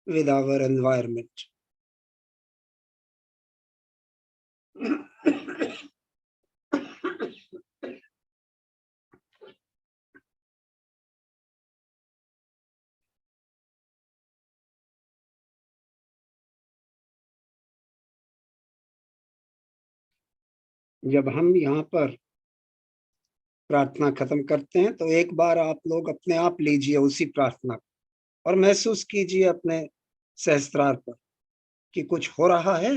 with our environment. जब हम यहाँ पर प्रार्थना खत्म करते हैं तो एक बार आप लोग अपने आप लीजिए उसी प्रार्थना को और महसूस कीजिए अपने सहस्त्रार पर कि कुछ हो रहा है।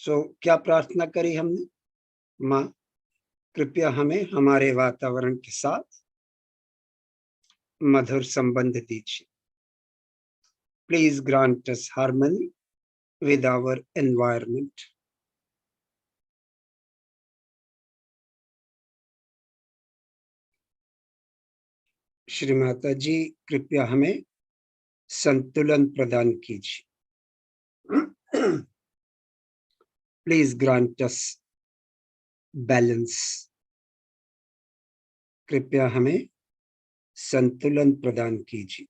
सो क्या प्रार्थना करी हमने? माँ, कृपया हमें हमारे वातावरण के साथ मधुर संबंध दीजिए। Please grant us harmony with our environment. Shri Mata जी, कृपया हमें संतुलन प्रदान कीजिए। Please grant us balance. कृपया हमें संतुलन प्रदान कीजिए।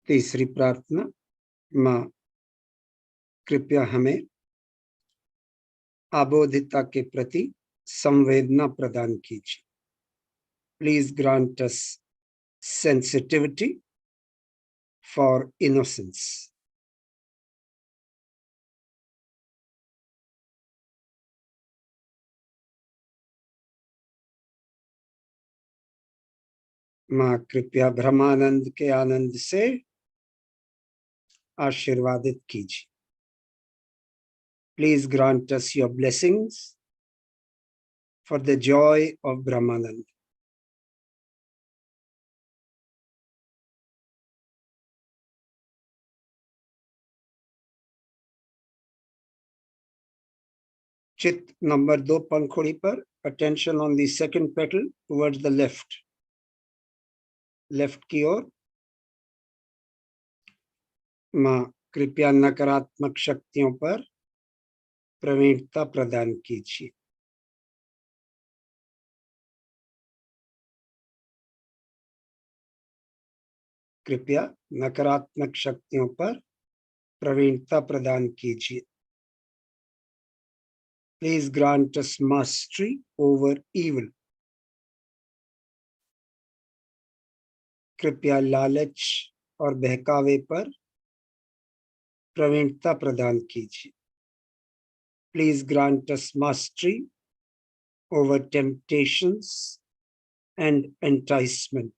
तीसरी प्रार्थना, माँ, कृपया हमें अबोधिता के प्रति संवेदना प्रदान कीजिए। Please grant us sensitivity for innocence. माँ, कृपया ब्रह्मानंद के आनंद से आशीर्वादित कीजिए। Please grant us your blessings for the joy of Brahmananda. चित्त नंबर 2 पंखुड़ी पर, attention on the second petal towards the left, left की ओर। माँ, कृपया नकारात्मक शक्तियों पर प्रवीणता प्रदान कीजिए। कृपया नकारात्मक शक्तियों पर प्रवीणता प्रदान कीजिए। Please grant us mastery over evil. कृपया लालच और बहकावे पर प्रवीणता प्रदान कीजिए। Please grant us mastery over temptations and enticement.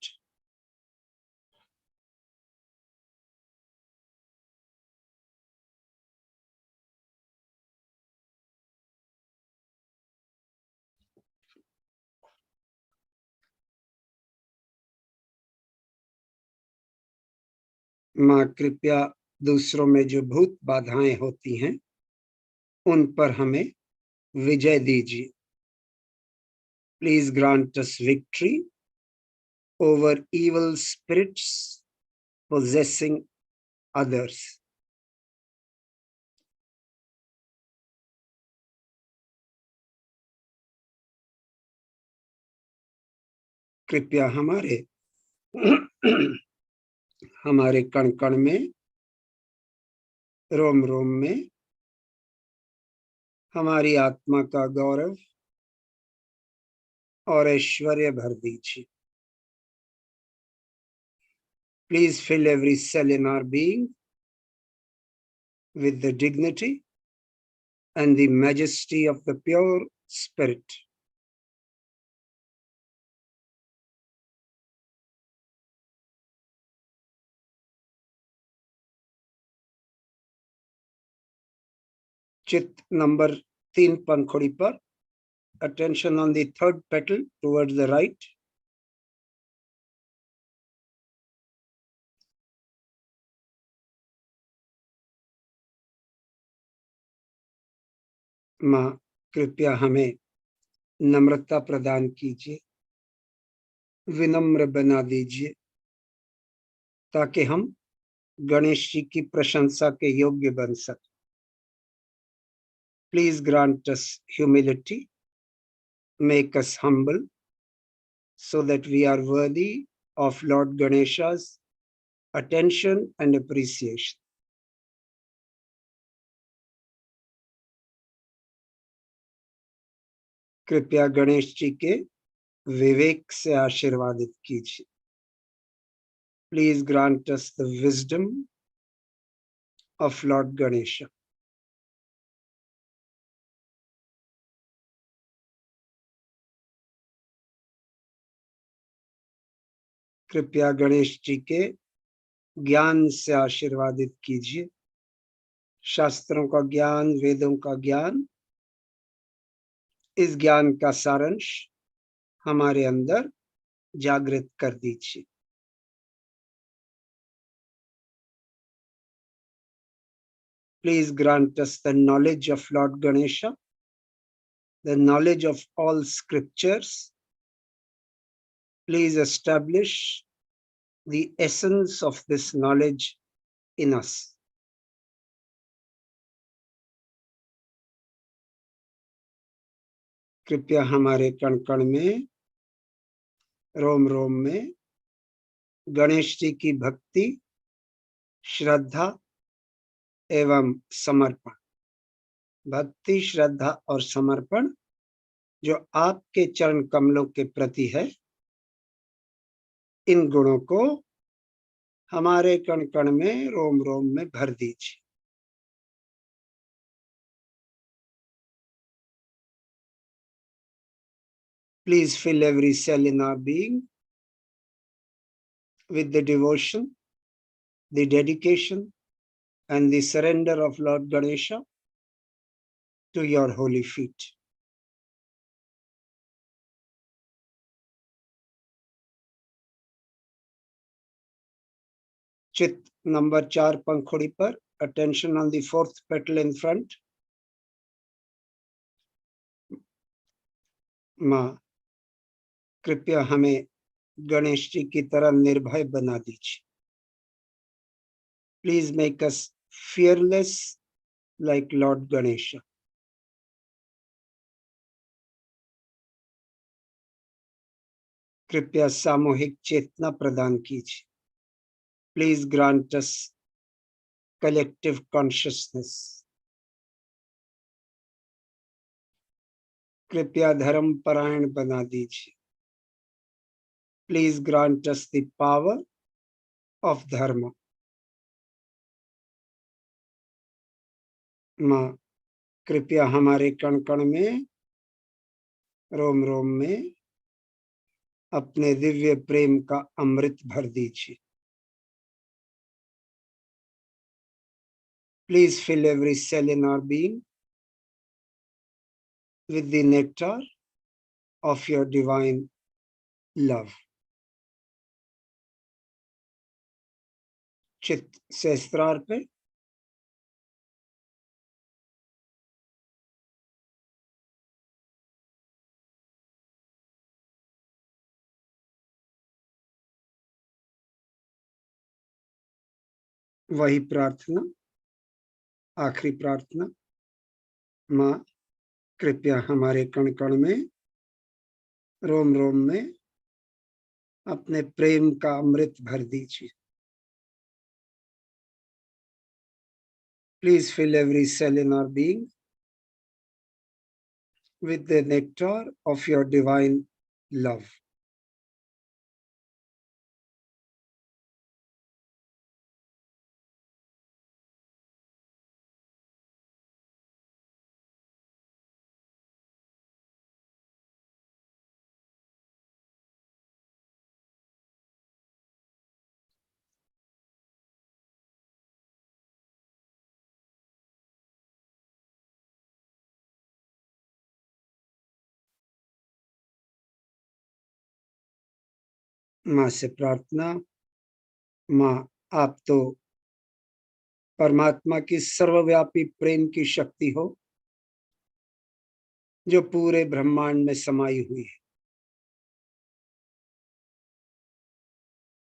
माँ कृपया दूसरों में जो भूत बाधाएं होती हैं उन पर हमें विजय दीजिए. Please grant us victory over evil spirits possessing others. कृपया हमारे कण कण में, रोम रोम में हमारी आत्मा का गौरव और ऐश्वर्य भर दीजिए. Please fill every cell in our being with the dignity and the majesty of the pure spirit. चित नंबर 3 पंखुड़ी पर. Attention on the third petal towards the right. माँ कृपया हमें नम्रता प्रदान कीजिए, विनम्र बना दीजिए, ताकि हम गणेश जी की प्रशंसा के योग्य बन सकें. Please grant us humility, make us humble, so that we are worthy of Lord Ganesha's attention and appreciation. कृपया गणेश जी के विवेक से आशीर्वादित कीजिए. Please grant us the wisdom of Lord Ganesha. कृपया गणेश जी के ज्ञान से आशीर्वादित कीजिए. शास्त्रों का ज्ञान, वेदों का ज्ञान, इस ज्ञान का सारांश हमारे अंदर जागृत कर दीजिए. Please grant us the knowledge of Lord Ganesha, the knowledge of all scriptures. Please establish the essence of this knowledge in us. कृपया हमारे कण कण में, रोम रोम में गणेश जी की भक्ति, श्रद्धा एवं समर्पण, भक्ति, श्रद्धा और समर्पण जो आपके चरण कमलों के प्रति है, इन गुणों को हमारे कण कण में, रोम रोम में भर दीजिए. Please fill every cell in our being with the devotion, the dedication, and the surrender of Lord Ganesha to your holy feet. चित नंबर 4 पंखुड़ी पर. Attention on the fourth petal in front. माँ कृपया हमें गणेश जी की तरह निर्भय बना दीजिए. Please make us fearless like Lord Ganesha. कृपया सामूहिक चेतना प्रदान कीजिए. Please grant us collective consciousness. कृपया धर्म परायण बना दीजिए. Please grant us the power of dharma. माँ कृपया हमारे कण कण में रोम रोम में अपने दिव्य प्रेम का अमृत भर दीजिए। Please fill every cell in our being with the nectar of your divine love. चित्त सहस्त्रार पे वही प्रार्थना, आखिरी प्रार्थना। माँ, कृपया हमारे कण कण में, रोम रोम में अपने प्रेम का अमृत भर दीजिए। Please fill every cell in our being with the nectar of your divine love. माँ से प्रार्थना। माँ, आप तो परमात्मा की सर्वव्यापी प्रेम की शक्ति हो जो पूरे ब्रह्मांड में समाई हुई है।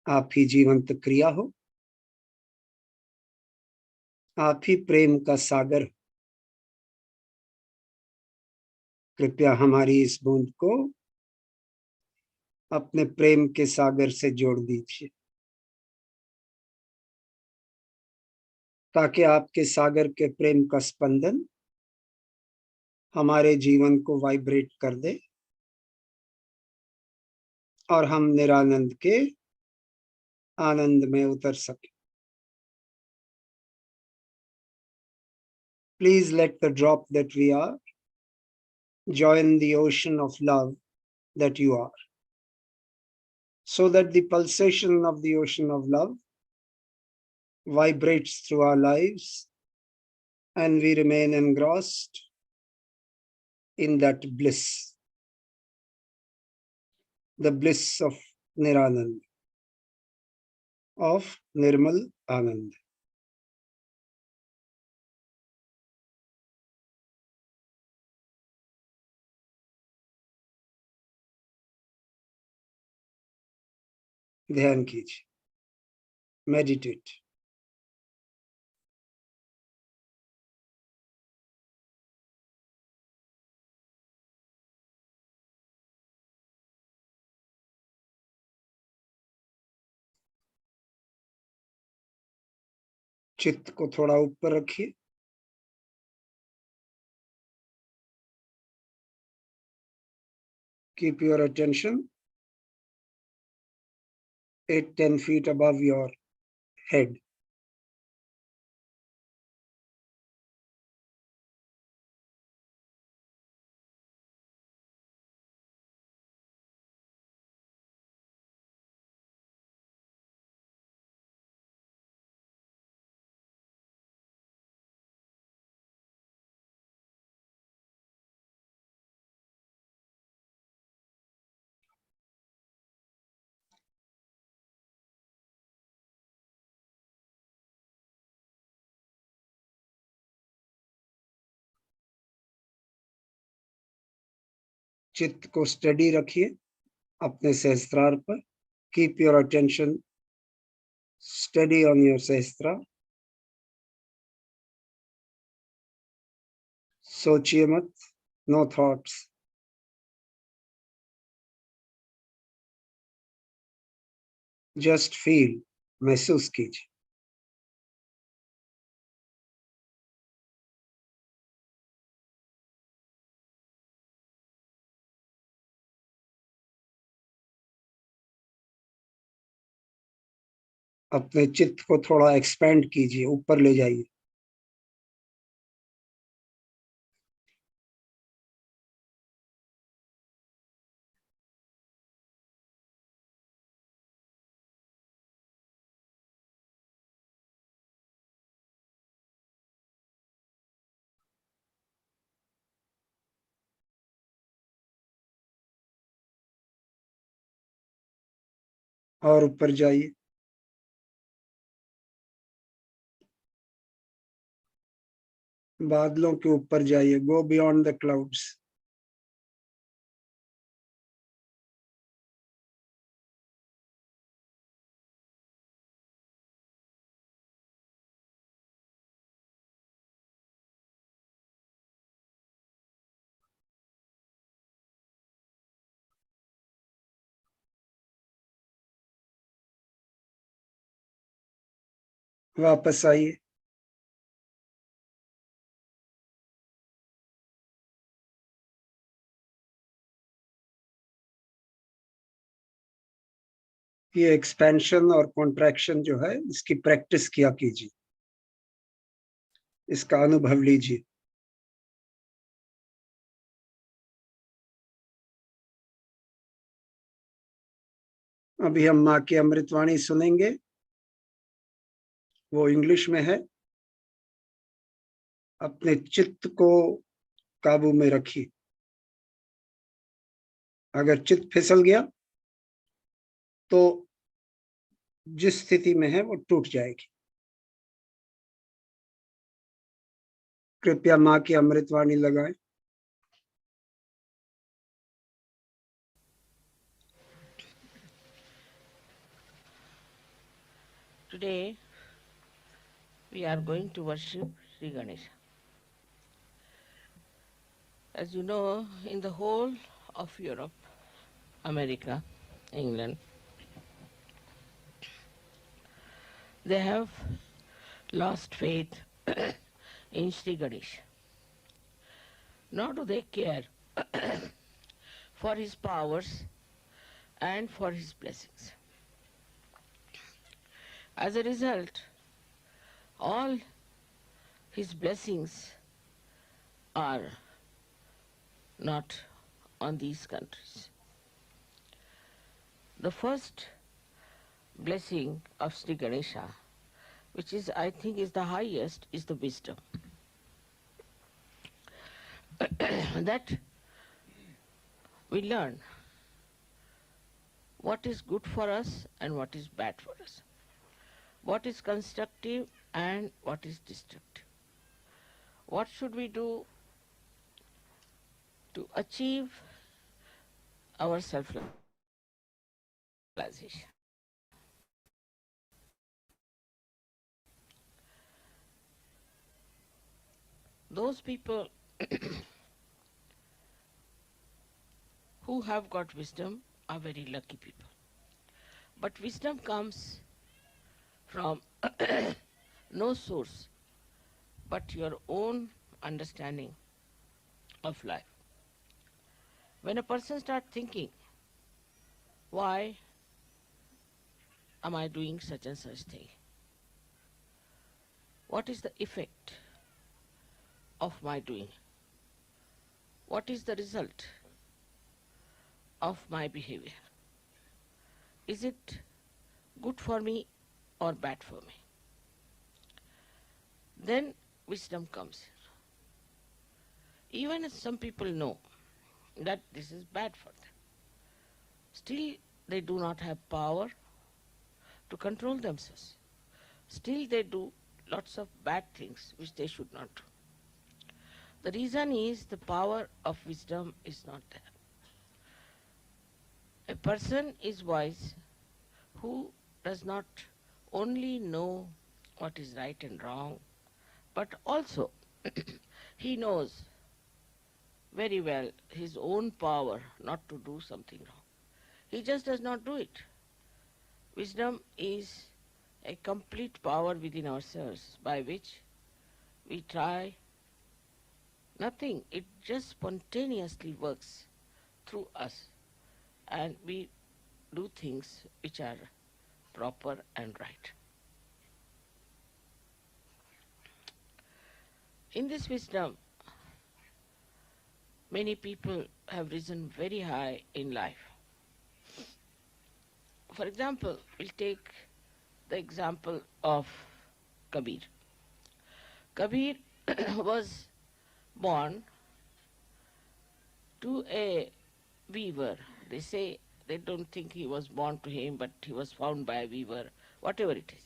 आप ही जीवंत क्रिया हो, आप ही प्रेम का सागर हो। कृपया हमारी इस बूंद को अपने प्रेम के सागर से जोड़ दीजिए, ताकि आपके सागर के प्रेम का स्पंदन हमारे जीवन को वाइब्रेट कर दे और हम निरानंद के आनंद में उतर सके। Please let the drop that we are join the ocean of love that you are, so that the pulsation of the ocean of love vibrates through our lives and we remain engrossed in that bliss, the bliss of Niranand, of Nirmal Anand. ध्यान कीजिए, meditate. चित्त को थोड़ा ऊपर रखिए। Keep your attention 8-10 feet above your head. चित्त को study रखिए अपने सहस्त्रार पर। Keep your attention study on your सहस्त्र। सोचिए मत, नो थॉट्स। जस्ट फील, महसूस कीजिए। अपने चित्त को थोड़ा एक्सपेंड कीजिए, ऊपर ले जाइए। और ऊपर जाइए, बादलों के ऊपर जाइए, गो बियॉन्ड द क्लाउड्स। वापस आइए, ये एक्सपेंशन और कॉन्ट्रैक्शन जो है इसकी प्रैक्टिस किया कीजिए, इसका अनुभव लीजिए। अभी हम माँ की अमृतवाणी सुनेंगे, वो इंग्लिश में है। अपने चित्त को काबू में रखिए। अगर चित्त फिसल गया तो जिस स्थिति में है वो टूट जाएगी। कृपया माँ की अमृतवाणी लगाएं। Today we are going to worship Sri Ganesha. As you know, in the whole of Europe, America, England, they have lost faith in Sri Ganesha. Nor do they care for his powers and for his blessings. As a result, all his blessings are not on these countries. The first blessing of Sri Ganesha, which is, I think, is the highest, is the wisdom. That we learn what is good for us and what is bad for us, what is constructive and what is destructive. What should we do to achieve our self-realization? Those people who have got wisdom are very lucky people. But wisdom comes from no source but your own understanding of life. When a person starts thinking, why am I doing such and such thing? What is the effect of my doing? What is the result of my behavior? Is it good for me or bad for me? Then wisdom comes. Even if some people know that this is bad for them, still they do not have power to control themselves. Still they do lots of bad things which they should not do. The reason is the power of wisdom is not there. A person is wise who does not only know what is right and wrong, but also he knows very well his own power not to do something wrong. He just does not do it. Wisdom is a complete power within ourselves by which we try nothing. It just spontaneously works through us and we do things which are proper and right. In this wisdom, many people have risen very high in life. For example, we'll take the example of Kabir. Kabir was born to a weaver. They say They don't think he was born to him, but he was found by a weaver, whatever it is.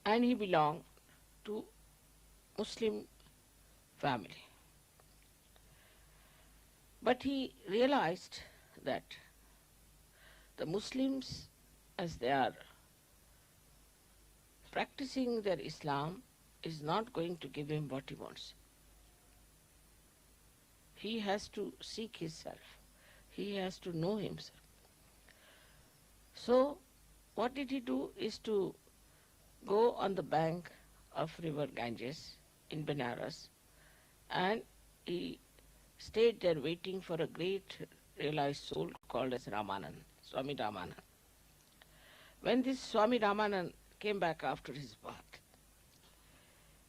And he belonged to Muslim family. But he realized that the Muslims, as they are practicing their Islam, is not going to give him what he wants. He has to seek himself. He has to know himself. So what did he do is to go on the bank of river Ganges in Benares, and he stayed there waiting for a great realized soul called as Ramanand, Swami Ramanand. When this Swami Ramanand came back after his bath,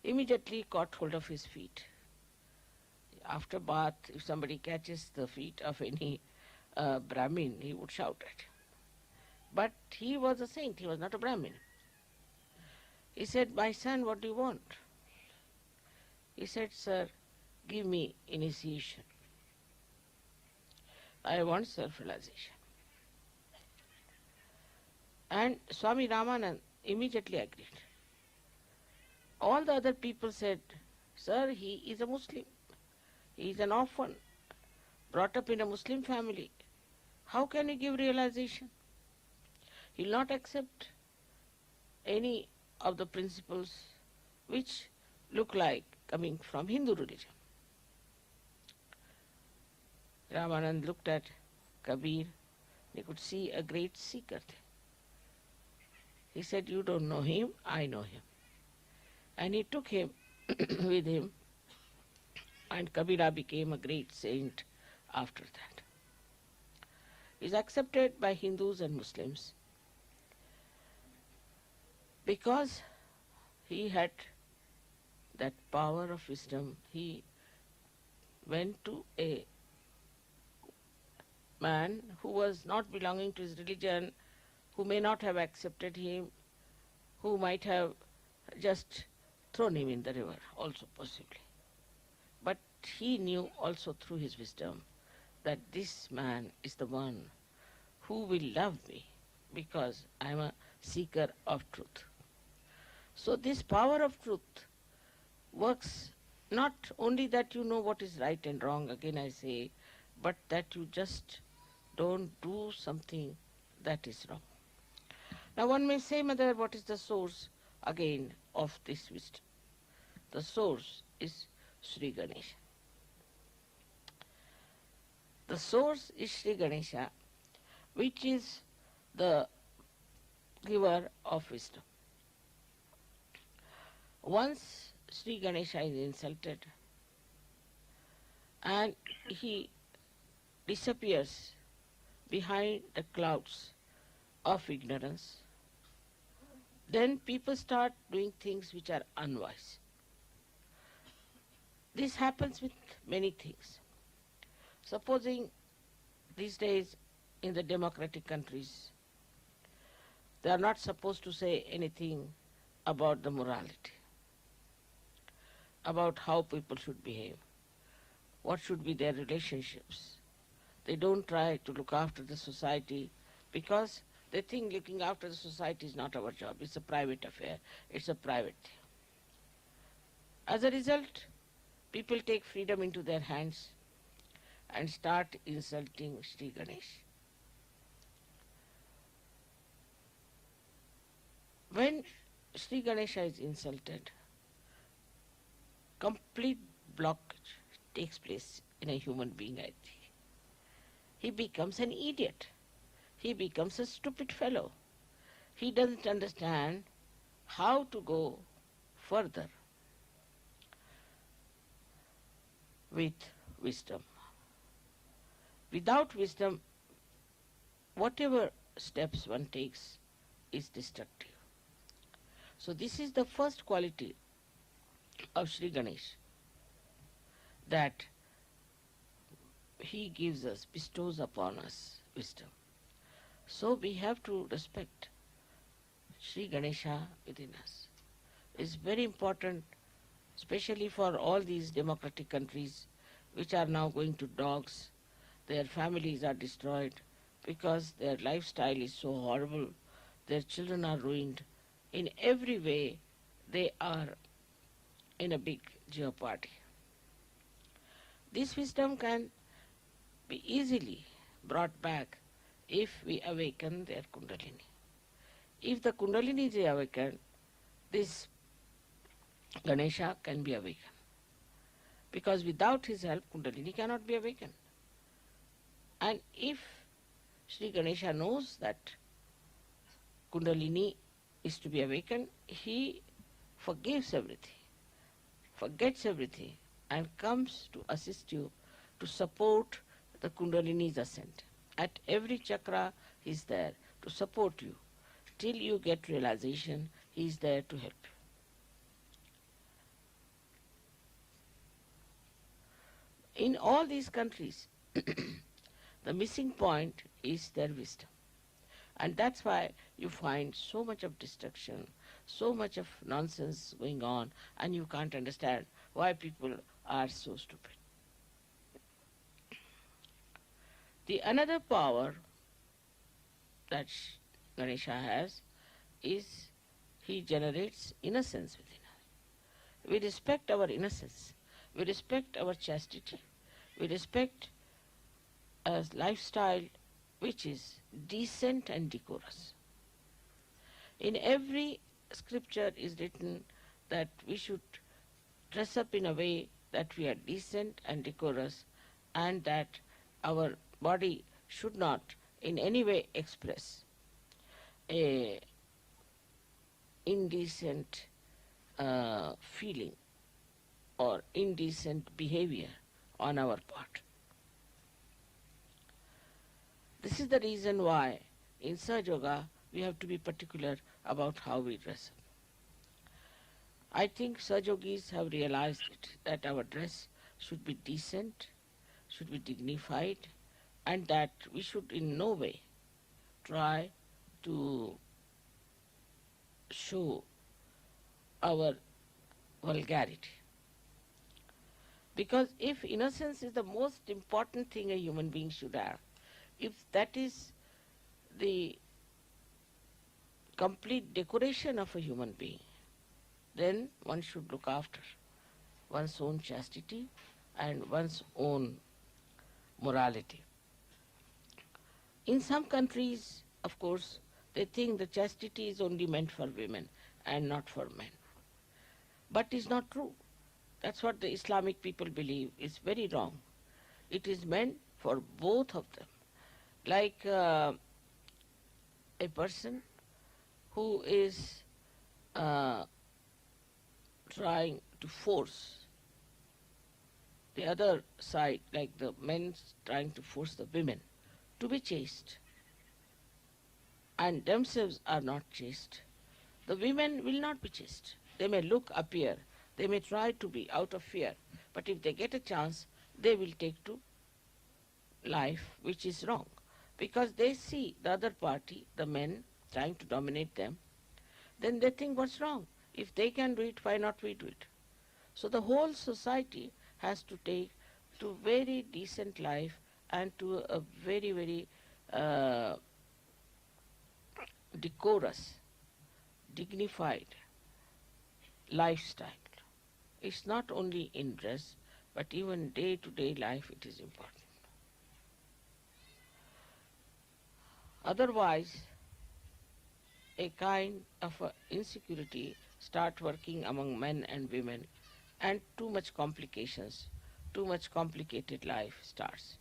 immediately caught hold of his feet. After bath, if somebody catches the feet of any Brahmin, he would shout at. But he was a saint, he was not a Brahmin. He said, "My son, what do you want?" He said, "Sir, give me initiation. I want self-realization." And Swami Ramanand immediately agreed. All the other people said, "Sir, he is a Muslim. He is an orphan, brought up in a Muslim family. How can he give realization? He will not accept any of the principles which look like coming from Hindu religion." Ramanand looked at Kabir. He could see a great seeker there. He said, "You don't know him, I know him." And he took him with him, and Kabira became a great saint after that. He is accepted by Hindus and Muslims because he had that power of wisdom. He went to a man who was not belonging to his religion, who may not have accepted him, who might have just thrown him in the river also possibly. But he knew also through his wisdom that this man is the one who will love me because I am a seeker of truth. So this power of truth works not only that you know what is right and wrong, again I say, but that you just don't do something that is wrong. Now one may say, Mother, what is the source again of this wisdom? The source is Sri Ganesha. The source is Sri Ganesha, which is the giver of wisdom. Once Sri Ganesha is insulted and he disappears behind the clouds of ignorance, then people start doing things which are unwise. This happens with many things. Supposing these days in the democratic countries, they are not supposed to say anything about the morality, about how people should behave, what should be their relationships. They don't try to look after the society because they think looking after the society is not our job. It's a private affair. It's a private thing. As a result, people take freedom into their hands and start insulting Sri Ganesh. When Sri Ganesha is insulted, complete blockage takes place in a human being, I think. He becomes an idiot. He becomes a stupid fellow. He doesn't understand how to go further with wisdom. Without wisdom, whatever steps one takes is destructive. So this is the first quality of Sri Ganesh, that he gives us, bestows upon us wisdom. So we have to respect Sri Ganesha within us. It's very important, especially for all these democratic countries which are now going to dogs their families are destroyed because their lifestyle is so horrible, their children are ruined. In every way, they are in a big jeopardy. This wisdom can be easily brought back if we awaken their Kundalini. If the Kundalini is awakened, this Ganesha can be awakened. Because without his help, Kundalini cannot be awakened. And if Sri Ganesha knows that Kundalini is to be awakened, he forgives everything, forgets everything, and comes to assist you to support the Kundalini's ascent. At every chakra, he is there to support you. Till you get realization, he is there to help you. In all these countries, the missing point is their wisdom. And that's why you find so much of destruction, so much of nonsense going on, and you can't understand why people are so stupid. The another power that Ganesha has is he generates innocence within us. We respect our innocence. We respect our chastity. We respect a lifestyle which is decent and decorous. In every scripture is written that we should dress up in a way that we are decent and decorous, and that our body should not in any way express a indecent feeling or indecent behavior on our part. This is the reason why in SahajaYoga we have to be particular about how we dress up. I think Sahajogis have realized it, that our dress should be decent, should be dignified, and that we should in no way try to show our vulgarity. Because if innocence is the most important thing a human being should have, if that is the complete decoration of a human being, then one should look after one's own chastity and one's own morality. In some countries, of course, they think the chastity is only meant for women and not for men. But it's not true. That's what the Islamic people believe. It's very wrong. It is meant for both of them. Like a person who is trying to force the other side, like the men trying to force the women to be chaste, and themselves are not chaste, the women will not be chaste. They may appear, they may try to be out of fear, but if they get a chance, they will take to life which is wrong, because they see the other party, the men, trying to dominate them. Then they think, what's wrong? If they can do it, why not we do it? So the whole society has to take to very decent life and to a very, very decorous, dignified lifestyle. It's not only in dress, but even day-to-day life it is important. Otherwise, a kind of insecurity start working among men and women, and too much complications, too much complicated life starts.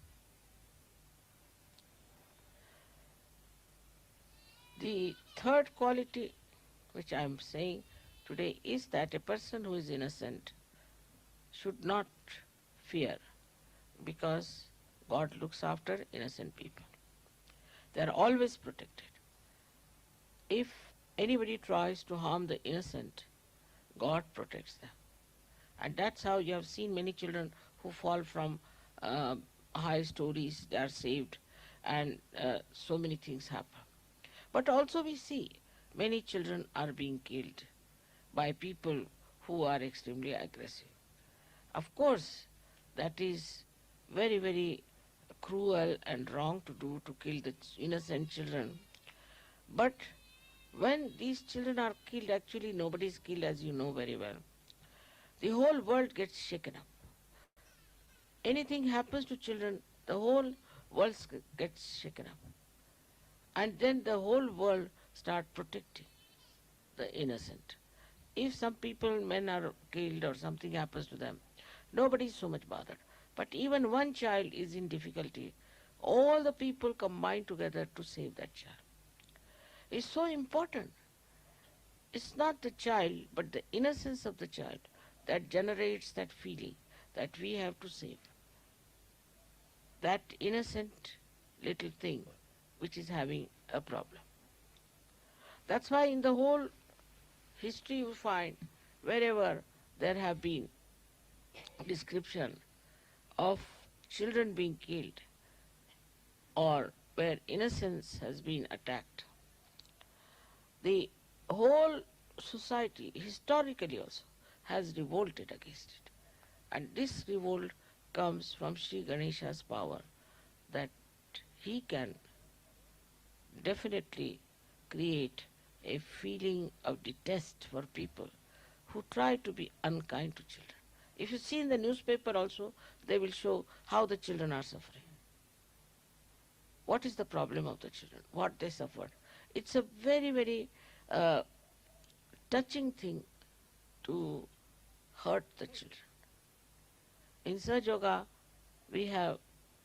The third quality which I am saying today is that a person who is innocent should not fear, because God looks after innocent people. They are always protected. If anybody tries to harm the innocent, God protects them. And that's how you have seen many children who fall from high stories, they are saved, and so many things happen. But also we see many children are being killed by people who are extremely aggressive. Of course, that is very, very cruel and wrong to do to kill the innocent children. But when these children are killed, actually nobody is killed, as you know very well. The whole world gets shaken up. Anything happens to children, the whole world gets shaken up. And then the whole world start protecting the innocent. If some people, men are killed or something happens to them, nobody is so much bothered. But even one child is in difficulty, all the people combine together to save that child. It's so important. It's not the child, but the innocence of the child that generates that feeling that we have to save that innocent little thing which is having a problem. That's why in the whole history you find wherever there have been description of children being killed or where innocence has been attacked, the whole society historically also has revolted against it. And this revolt comes from Sri Ganesha's power that he can definitely create a feeling of detest for people who try to be unkind to children. If you see in the newspaper also, they will show how the children are suffering. What is the problem of the children? What they suffered? It's a very, very touching thing to hurt the children. In SahajaYoga, we have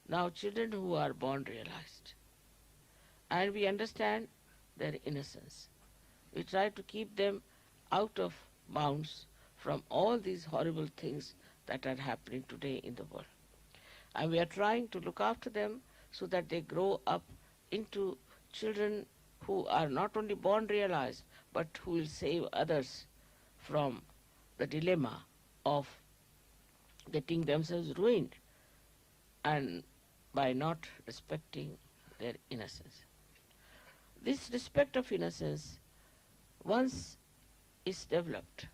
now children who are born realized. And we understand their innocence. We try to keep them out of bounds from all these horrible things that are happening today in the world. And we are trying to look after them so that they grow up into children who are not only born realized, but who will save others from the dilemma of getting themselves ruined and by not respecting their innocence. This respect of innocence, once is developed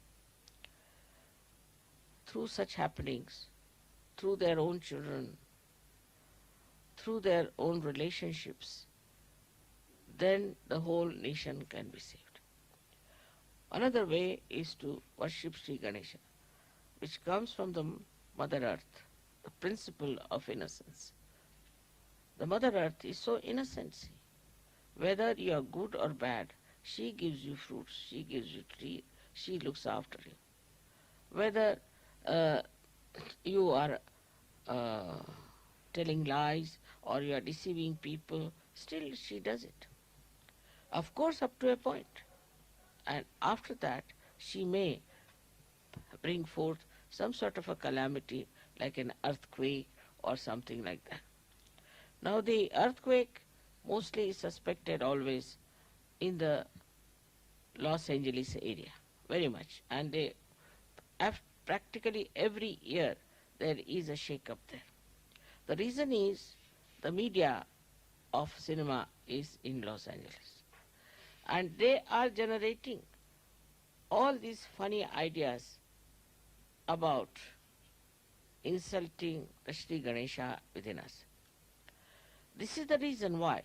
through such happenings, through their own children, through their own relationships, then the whole nation can be saved. Another way is to worship Sri Ganesha, which comes from the Mother Earth, the principle of innocence. The Mother Earth is so innocent, see. Whether you are good or bad, she gives you fruits, she gives you trees, she looks after you. Whether you are telling lies or you are deceiving people, still she does it. Of course, up to a point. And after that, she may bring forth some sort of a calamity like an earthquake or something like that. Now the earthquake mostly is suspected always in the Los Angeles area, very much. And they have practically every year there is a shake-up there. The reason is the media of cinema is in Los Angeles. And they are generating all these funny ideas about insulting the Sri Ganesha within us. This is the reason why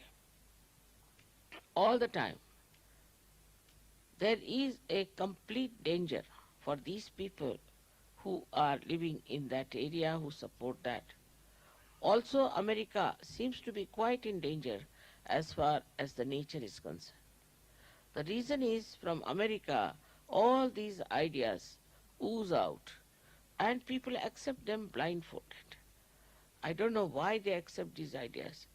all the time there is a complete danger for these people who are living in that area, who support that. Also, America seems to be quite in danger as far as the nature is concerned. The reason is from America, all these ideas ooze out and people accept them blindfolded. I don't know why they accept these ideas.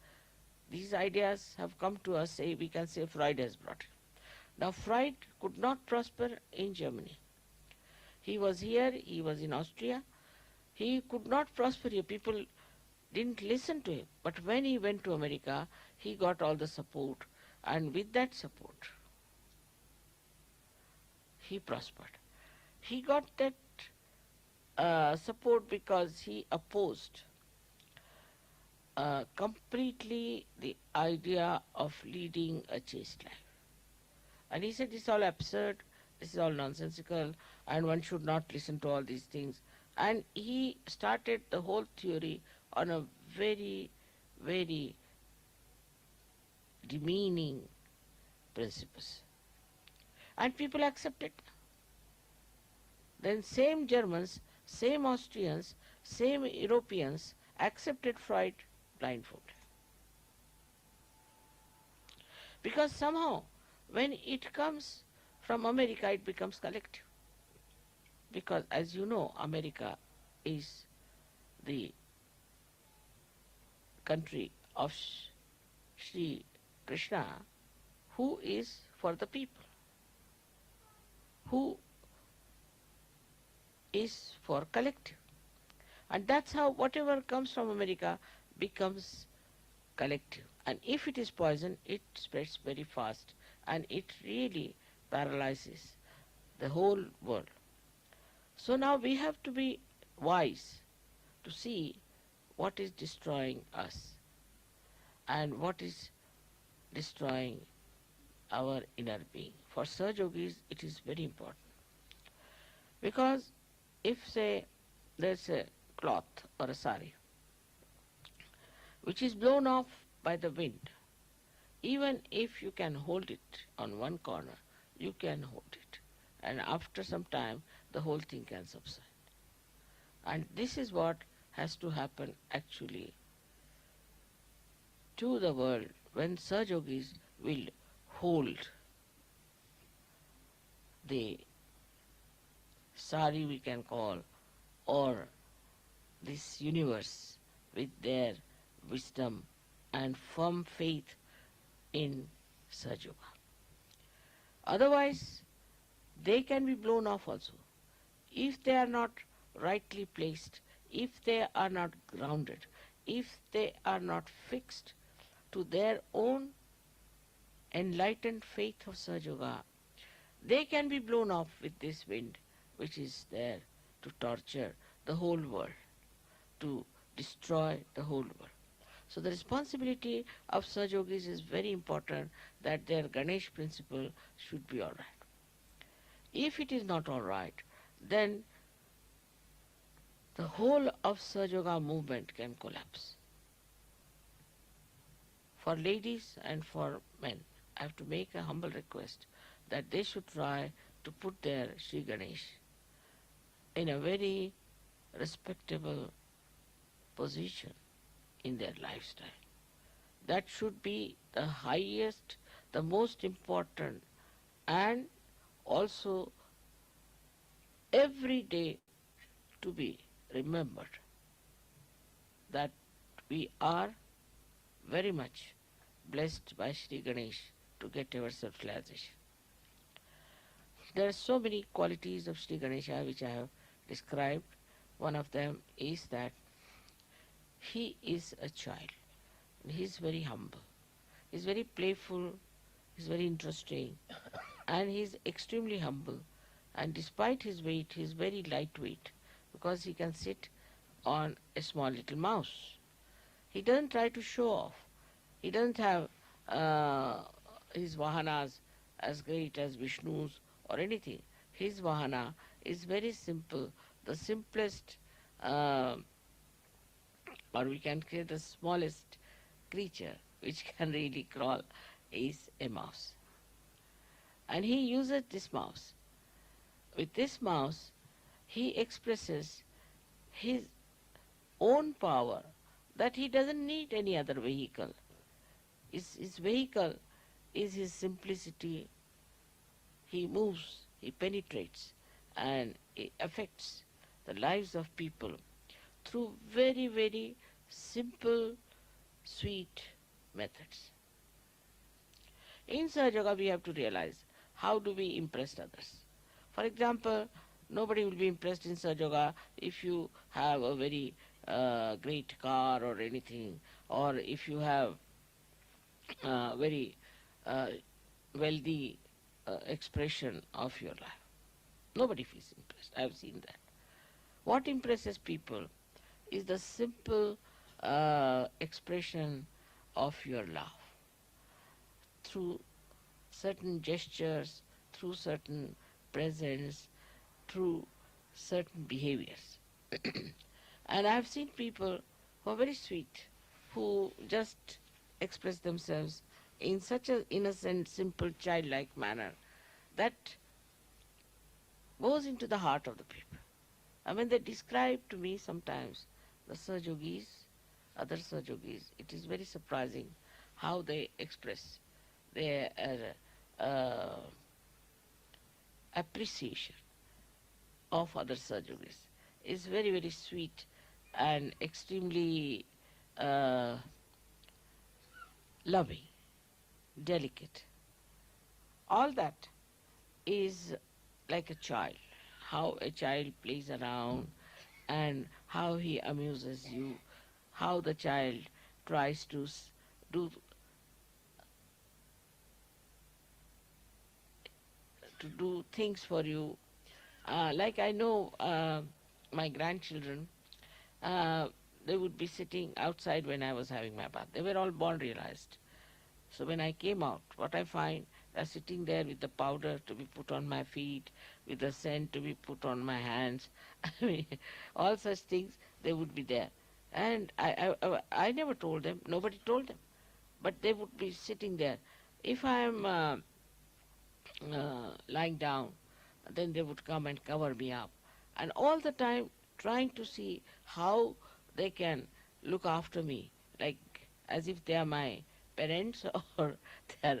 These ideas have come to us, say, we can say Freud has brought it. Now Freud could not prosper in Germany. He was here, he was in Austria. He could not prosper here. People didn't listen to him. But when he went to America, he got all the support. And with that support, he prospered. He got that support because he opposed completely the idea of leading a chaste life. And he said, this is all absurd, this is all nonsensical, and one should not listen to all these things. And he started the whole theory on a very, very demeaning principles. And people accept it. Then same Germans, same Austrians, same Europeans accepted Freud blindfold. Because somehow when it comes from America it becomes collective. Because as you know, America is the country of Sri Krishna, who is for the people, who is for collective. And that's how whatever comes from America becomes collective. And if it is poison, it spreads very fast and it really paralyzes the whole world. So now we have to be wise to see what is destroying us and what is destroying our inner being. For Sahajogis, it is very important. Because if, say, there's a cloth or a sari which is blown off by the wind, even if you can hold it on one corner, you can hold it. And after some time, the whole thing can subside. And this is what has to happen actually to the world when Sahajogis will hold the sari, we can call, or this universe with their wisdom and firm faith in Sahaja. Otherwise, they can be blown off also. If they are not rightly placed, if they are not grounded, if they are not fixed to their own enlightened faith of Sahaja, they can be blown off with this wind which is there to torture the whole world, to destroy the whole world. So the responsibility of Sahajogis is very important, that their Ganesh principle should be all right. If it is not all right, then the whole of Sahaja movement can collapse. For ladies and for men, I have to make a humble request that they should try to put their Sri Ganesh in a very respectable position in their lifestyle. That should be the highest, the most important, and also every day to be remembered that we are very much blessed by Sri Ganesh to get our self-realization. There are so many qualities of Sri Ganesha which I have described. One of them is that he is a child. He is very humble. He is very playful. He is very interesting. And he is extremely humble. And despite his weight, he is very lightweight because he can sit on a small little mouse. He doesn't try to show off. He doesn't have his vahanas as great as Vishnu's or anything. His vahana is very simple. The simplest, or we can say the smallest creature which can really crawl is a mouse. And he uses this mouse. With this mouse, he expresses his own power, that he doesn't need any other vehicle. His vehicle is his simplicity. He moves, he penetrates, and it affects the lives of people through very, very simple, sweet methods. In Sahaja, we have to realize how do we impress others. For example, nobody will be impressed in Sahaja if you have a very great car or anything, or if you have very wealthy expression of your life. Nobody feels impressed. I have seen that. What impresses people is the simple expression of your love through certain gestures, through certain presence, through certain behaviors. And I have seen people who are very sweet, who just express themselves in such a innocent, simple, childlike manner that goes into the heart of the people. And when they describe to me sometimes the Sahajogis, other Sahajogis, it is very surprising how they express their appreciation of other Sahajogis. It's very, very sweet and extremely loving, delicate. All that is like a child, how a child plays around and how he amuses you, how the child tries to do things for you. Like I know my grandchildren, they would be sitting outside when I was having my bath. They were all born realized. So when I came out, what I find, they're sitting there with the powder to be put on my feet, with the scent to be put on my hands. I mean, all such things, they would be there. And I never told them, nobody told them, but they would be sitting there. If I'm lying down, then they would come and cover me up. And all the time trying to see how they can look after me, like as if they are my parents or they are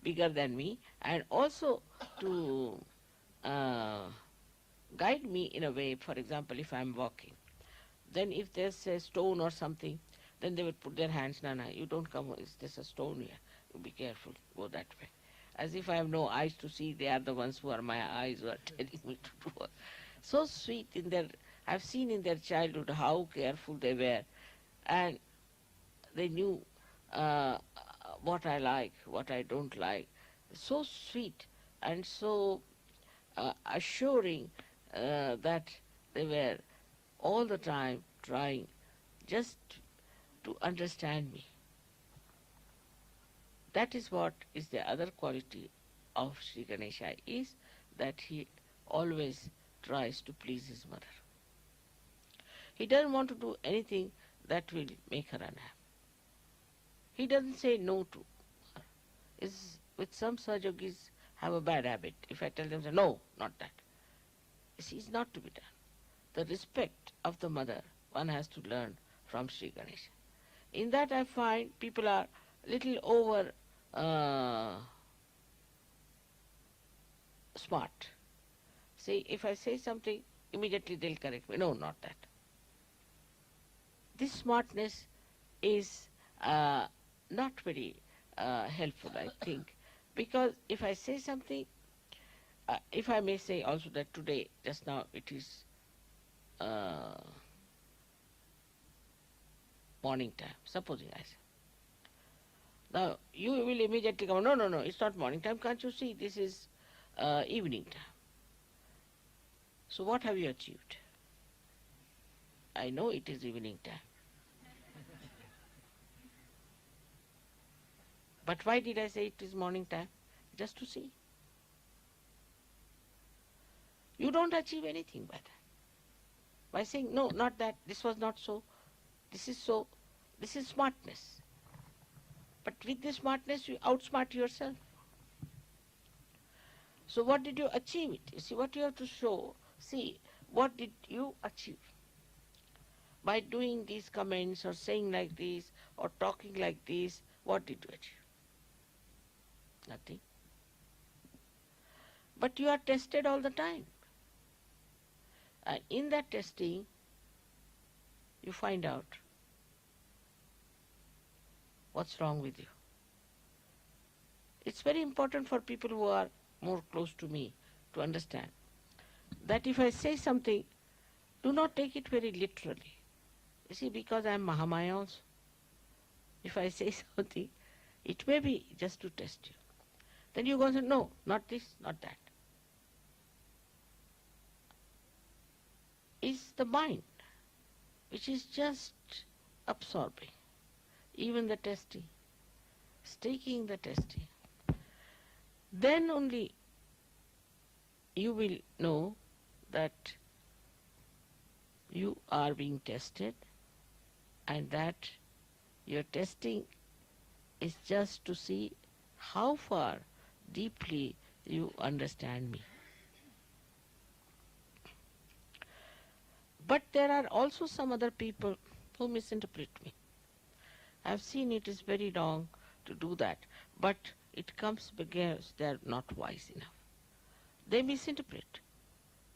bigger than me, and also to guide me in a way. For example, if I'm walking, then if there's a stone or something, then they would put their hands, Nana, you don't come, there's a stone here, you be careful, go that way. As if I have no eyes to see, they are the ones who are my eyes who are telling me to do. So sweet in their, I've seen in their childhood how careful they were, and they knew what I like, what I don't like. So sweet and so assuring that they were all the time trying just to understand me. That is what is the other quality of Sri Ganesha, is that he always tries to please his mother. He doesn't want to do anything that will make her unhappy. He doesn't say no to her. With some Sahajogis have a bad habit. If I tell them, say, no, not that. This is not to be done. The respect of the mother one has to learn from Sri Ganesha. In that I find people are little over smart. See, if I say something, immediately they'll correct me. No, not that. This smartness is not very helpful, I think, because if I say something, if I may say also that today, just now, it is morning time, supposing I say. Now, you will immediately come, no, it's not morning time, can't you see, this is evening time. So what have you achieved? I know it is evening time. But why did I say it is morning time? Just to see. You don't achieve anything by that. By saying, no, not that, this was not so, this is so, this is smartness. But with this smartness, you outsmart yourself. So what did you achieve it? You see, what you have to show, see, what did you achieve? By doing these comments or saying like this or talking like this, what did you achieve? Nothing. But you are tested all the time. And in that testing, you find out what's wrong with you. It's very important for people who are more close to me to understand that if I say something, do not take it very literally. You see, because I am Mahamaya also. If I say something, it may be just to test you. Then you go and say, no, not this, not that. It's the mind which is just absorbing, even the testing, taking the testing. Then only you will know that you are being tested and that Your testing is just to see how far deeply you understand me. But there are also some other people who misinterpret me. I have seen it is very wrong to do that, but it comes because they are not wise enough. They misinterpret.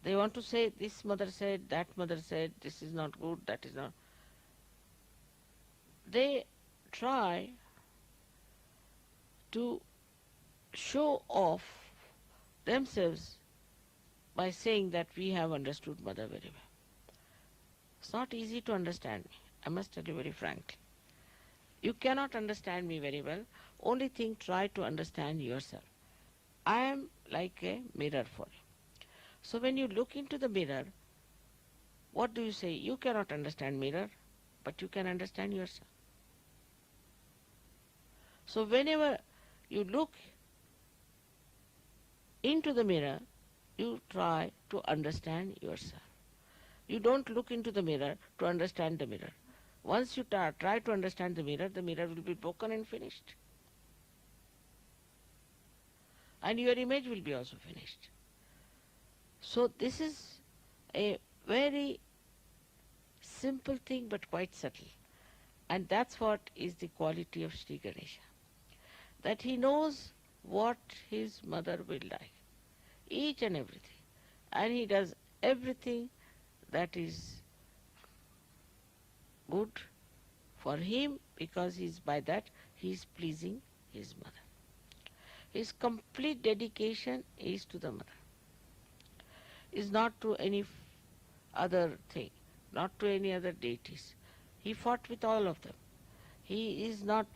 They want to say, this mother said, that mother said, this is not good, that is not. They try to show off themselves by saying that we have understood mother very well. It's not easy to understand me, I must tell you very frankly. You cannot understand me very well. Only thing, try to understand yourself. I am like a mirror for you. So when you look into the mirror, what do you say? You cannot understand mirror, but you can understand yourself. So whenever you look into the mirror, you try to understand yourself. You don't look into the mirror to understand the mirror. Once you try to understand the mirror will be broken and finished. And your image will be also finished. So this is a very simple thing but quite subtle. And that's what is the quality of Sri Ganesha. That he knows what his mother will like. Each and everything. And he does everything that is good for him, because by that he is pleasing his mother. His complete dedication is to the mother, is not to any other thing, not to any other deities. He fought with all of them. He is not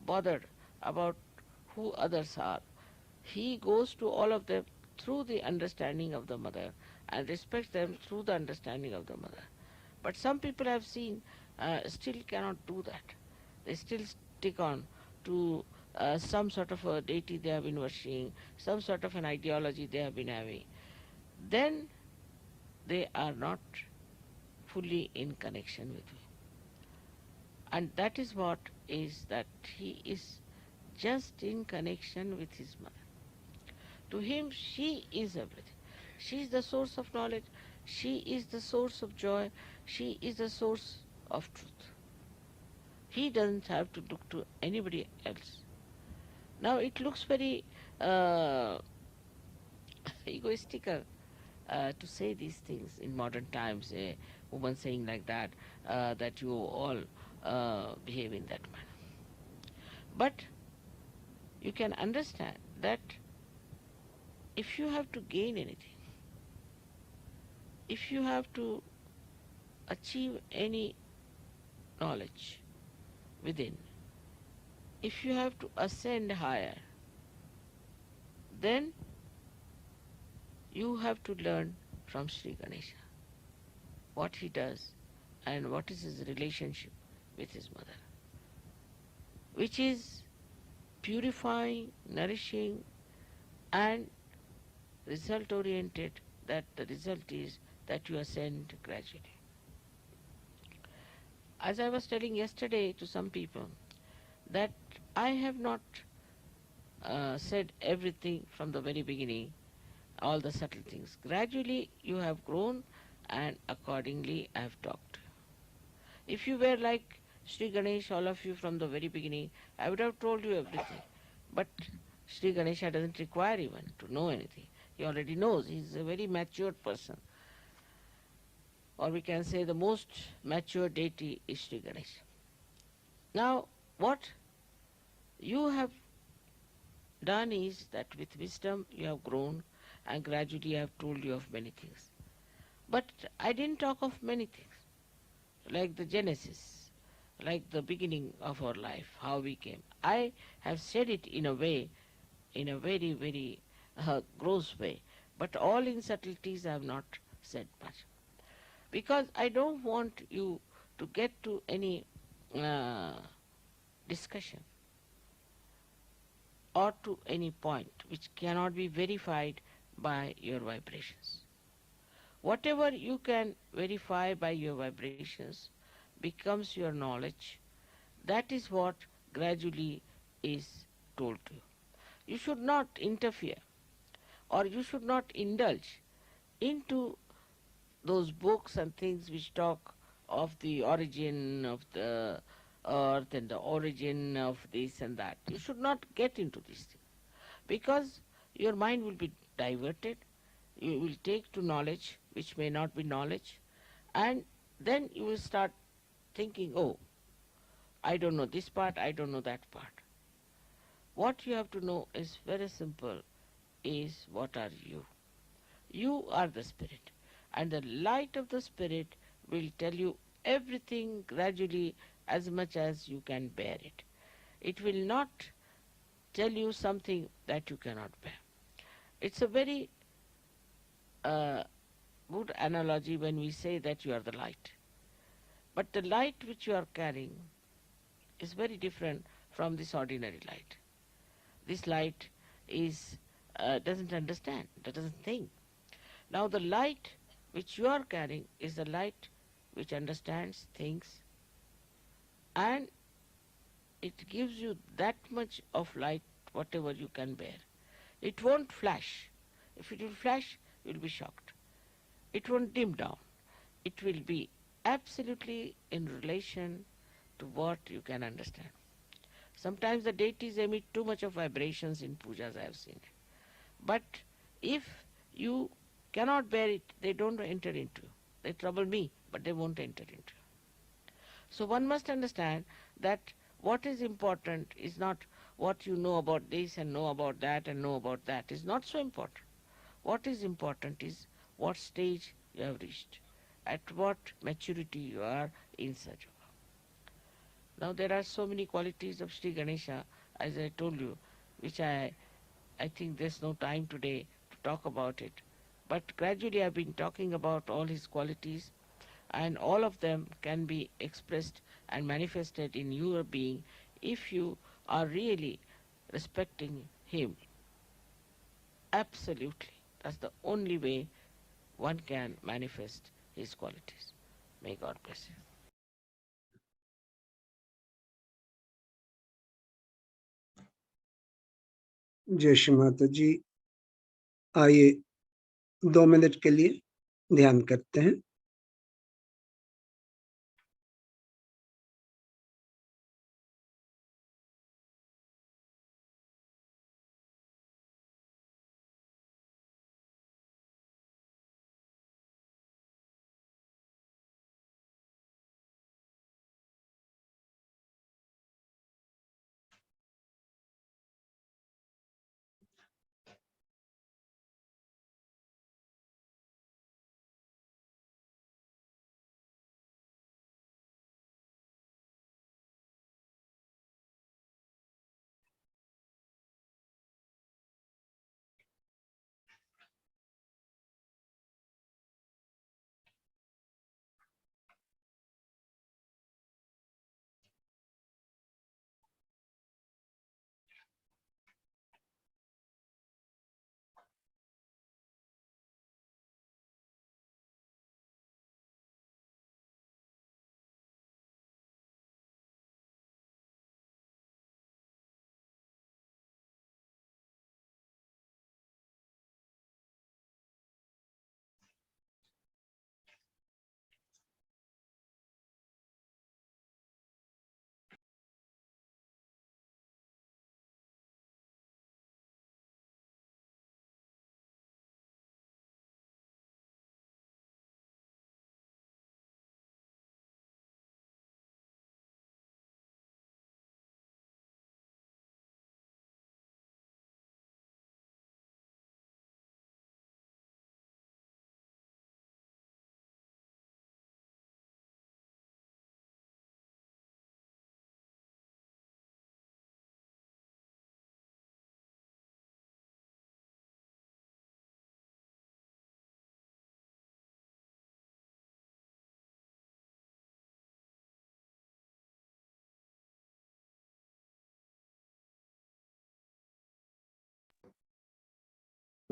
bothered about who others are. He goes to all of them through the understanding of the mother and respects them through the understanding of the mother. But some people I've seen still cannot do that. They still stick on to some sort of a deity they have been worshipping, some sort of an ideology they have been having. Then they are not fully in connection with me. And that is what is that he is just in connection with his mother. To him, she is everything. She is the source of knowledge. She is the source of joy. She is the source of truth. He doesn't have to look to anybody else. Now it looks very egoistical to say these things in modern times, a woman saying like that, that you all behave in that manner. But you can understand that if you have to gain anything, if you have to achieve any knowledge within, if you have to ascend higher, then you have to learn from Sri Ganesha what he does and what is his relationship with his mother, which is purifying, nourishing, and result-oriented, that the result is that you ascend gradually. As I was telling yesterday to some people, that I have not said everything from the very beginning, all the subtle things. Gradually you have grown, and accordingly I have talked. If you were like Sri Ganesh, all of you from the very beginning, I would have told you everything. But Sri Ganesha doesn't require even to know anything. He already knows. He is a very matured person. Or we can say the most mature deity is Sri Ganesha. Now, what you have done is that with wisdom you have grown, and gradually I have told you of many things. But I didn't talk of many things, like the genesis, like the beginning of our life, how we came. I have said it in a way, in a very, very gross way, but all in subtleties I have not said much. Because I don't want you to get to any discussion or to any point which cannot be verified by your vibrations. Whatever you can verify by your vibrations becomes your knowledge, That is what gradually is told to you. You should not interfere, or you should not indulge into those books and things which talk of the origin of the earth and the origin of this and that. You should not get into these things, because your mind will be diverted. You will take to knowledge which may not be knowledge, and then you will start thinking, oh, I don't know this part, I don't know that part. What you have to know is very simple, is what are you? You are the spirit, and the light of the spirit will tell you everything gradually as much as you can bear it. It will not tell you something that you cannot bear. It's a very good analogy when we say that you are the light. But the light which you are carrying is very different from this ordinary light. This light is doesn't understand, doesn't think. Now the light which you are carrying is the light which understands, thinks, and it gives you that much of light whatever you can bear. It won't flash. If it will flash, you will be shocked. It won't dim down. It will be absolutely in relation to what you can understand. Sometimes the deities emit too much of vibrations in pujas, I have seen. But if you cannot bear it, they don't enter into you. They trouble me, but they won't enter into you. So one must understand that what is important is not what you know about this and know about that and know about that. Is not so important. What is important is what stage you have reached, at what maturity you are in Sahaja. Now there are so many qualities of Sri Ganesha, as I told you, which I think there's no time today to talk about it. But gradually I've been talking about all his qualities, and all of them can be expressed and manifested in your being if you are really respecting him. Absolutely. That's the only way one can manifest his qualities. May God bless you. जय श्री माता जी। आइए 2 minute के लिए ध्यान करते हैं।